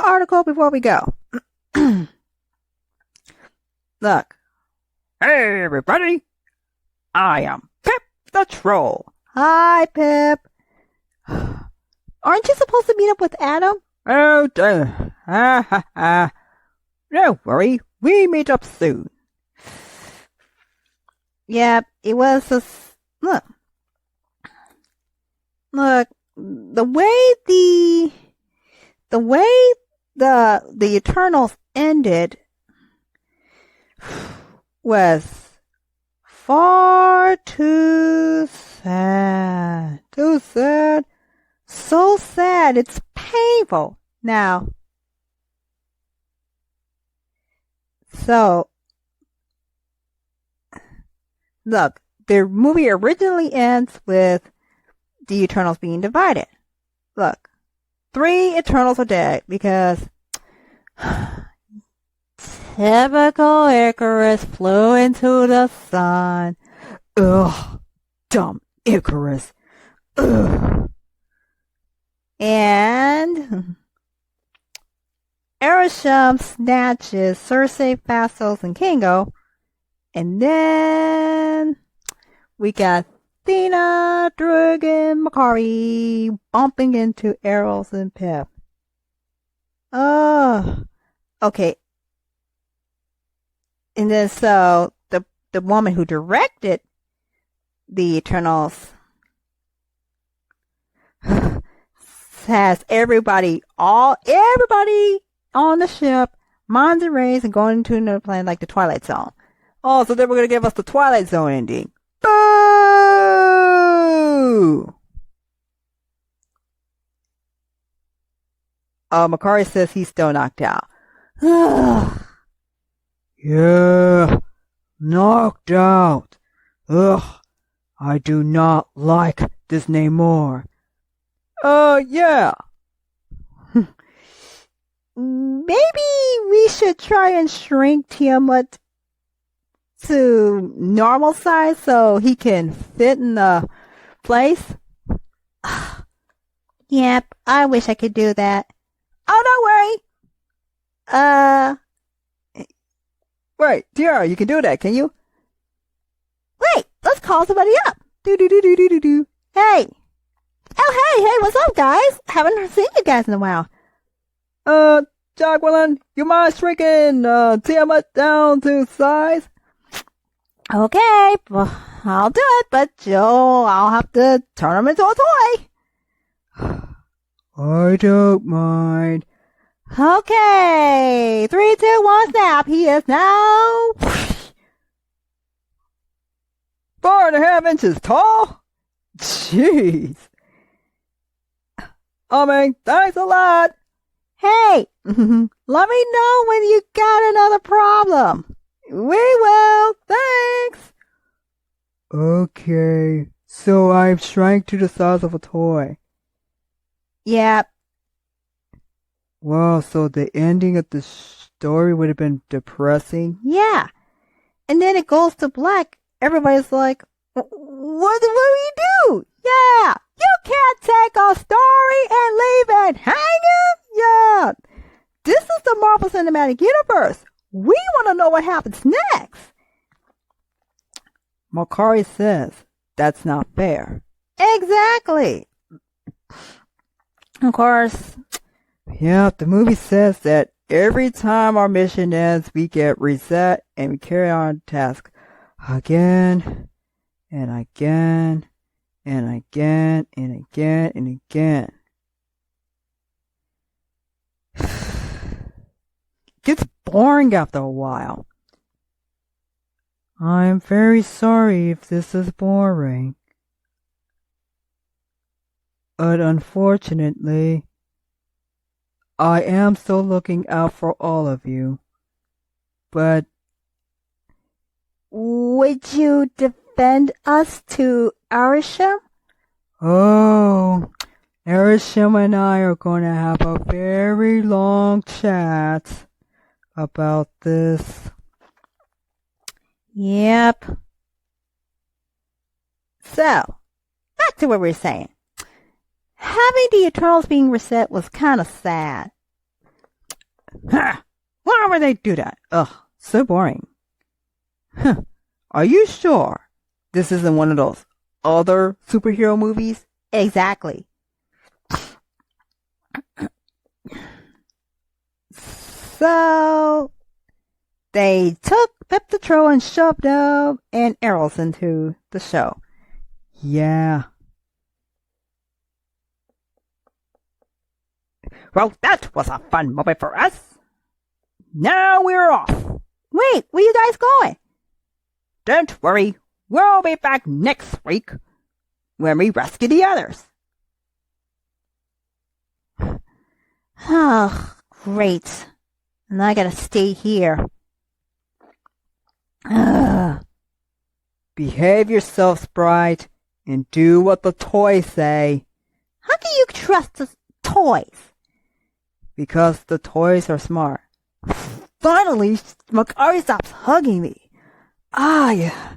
article before we go. Look. Hey, everybody. I am Pip the Troll. Hi, Pip. Aren't you supposed to meet up with Adam? Oh, don't worry. We meet up soon. Yep, it was a... Look, the way the Eternals ended was far too sad. Too sad. So sad. It's painful. Now, so, look, the movie originally ends with the Eternals being divided. Look, 3 Eternals are dead because typical Icarus flew into the sun. Ugh, dumb Icarus. Ugh. And Erisham snatches Cersei, Fastos, and Kingo. And then we got Thena, Drug, and Makari bumping into Eros and Pip. Oh, okay. And then so the woman who directed the Eternals has everybody on the ship, minds erased, and going into another planet like the Twilight Zone. Oh, so they were going to give us the Twilight Zone ending. Boo! Makari says he's still knocked out. Yeah, knocked out. Ugh, I do not like this Namor. Yeah. Maybe we should try and shrink Tiamat to normal size so he can fit in the place. Yep, I wish I could do that. Oh, don't worry. Wait, Tierra, you can do that, can you? Wait, let's call somebody up. Do. Hey. Oh, hey, what's up, guys? Haven't seen you guys in a while. Jacqueline, you mind shrinking, Tiamat down to size? Okay, well, I'll do it, but I'll have to turn him into a toy. I don't mind. Okay, 3, 2, 1, snap. He is now 4.5 inches tall? Jeez. Thanks a lot. Hey, let me know when you got another problem. We will, thanks. Okay, so I've shrank to the size of a toy. Yep. Wow, so the ending of the story would have been depressing? Yeah. And then it goes to black. Everybody's like, what do we do? Yeah. You can't take a story and leave it hanging? Yeah. This is the Marvel Cinematic Universe. We want to know what happens next. Makari says that's not fair. Exactly. Of course. Yeah, the movie says that every time our mission ends, we get reset and we carry on task again and again and again and again and again. It gets boring after a while. I'm very sorry if this is boring. But unfortunately, I am still looking out for all of you. But would you defend us to Arisham? Oh, Arisham and I are going to have a very long chat about this. Yep. So, back to what we were saying. Having the Eternals being reset was kind of sad. Ha! Why would they do that? Ugh, so boring. Huh. Are you sure this isn't one of those other superhero movies? Exactly. So, they took Pip the Troll and shoved him and Eros into the show. Yeah. Well, that was a fun moment for us. Now we're off. Wait, where you guys going? Don't worry, we'll be back next week when we rescue the others. Oh, great. And I gotta stay here. Ugh. Behave yourself, Sprite, and do what the toys say. How can you trust the toys? Because the toys are smart. Finally, Makari stops hugging me. Ah, yeah.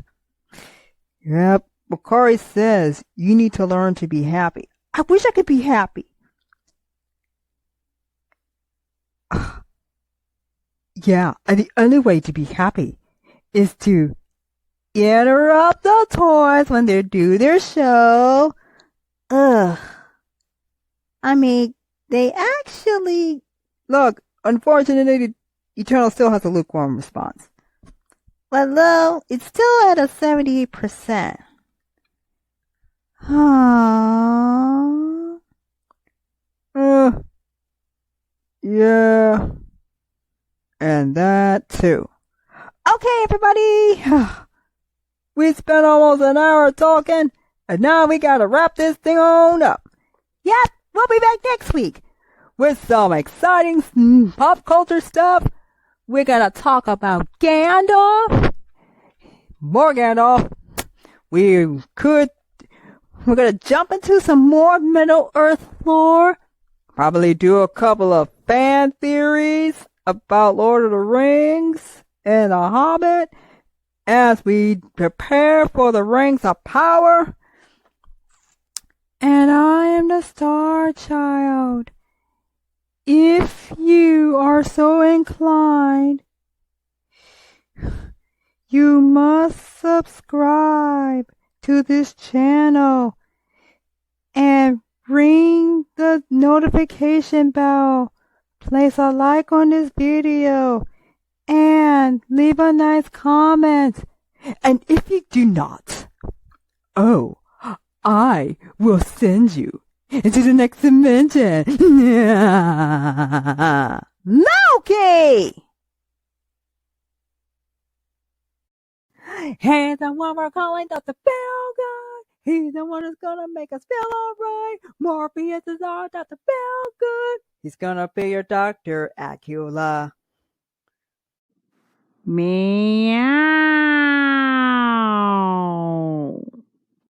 Yep, Makari says you need to learn to be happy. I wish I could be happy. Yeah, and the only way to be happy is to interrupt the toys when they do their show. Ugh. I mean, they actually... Look, unfortunately, the Eternal still has a lukewarm response. Although, it's still at a 78%. Aww. Yeah. And that too. Okay, everybody. We spent almost an hour talking, and now we gotta wrap this thing on up. Yep, we'll be back next week with some exciting pop culture stuff. We're gonna talk about Gandalf. More Gandalf. we're gonna jump into some more Middle Earth lore. Probably do a couple of fan theories about Lord of the Rings and The Hobbit as we prepare for the Rings of Power. And I am the Star Child. If you are so inclined, you must subscribe to this channel and ring the notification bell. Place a like on this video and leave a nice comment. And if you do not, I will send you into the next dimension. Loki! He's the one we're calling Dr. Feelgood. He's the one who's gonna make us feel alright. Morpheus is our Dr. Feelgood. He's gonna be your Dr. Acula. Meow.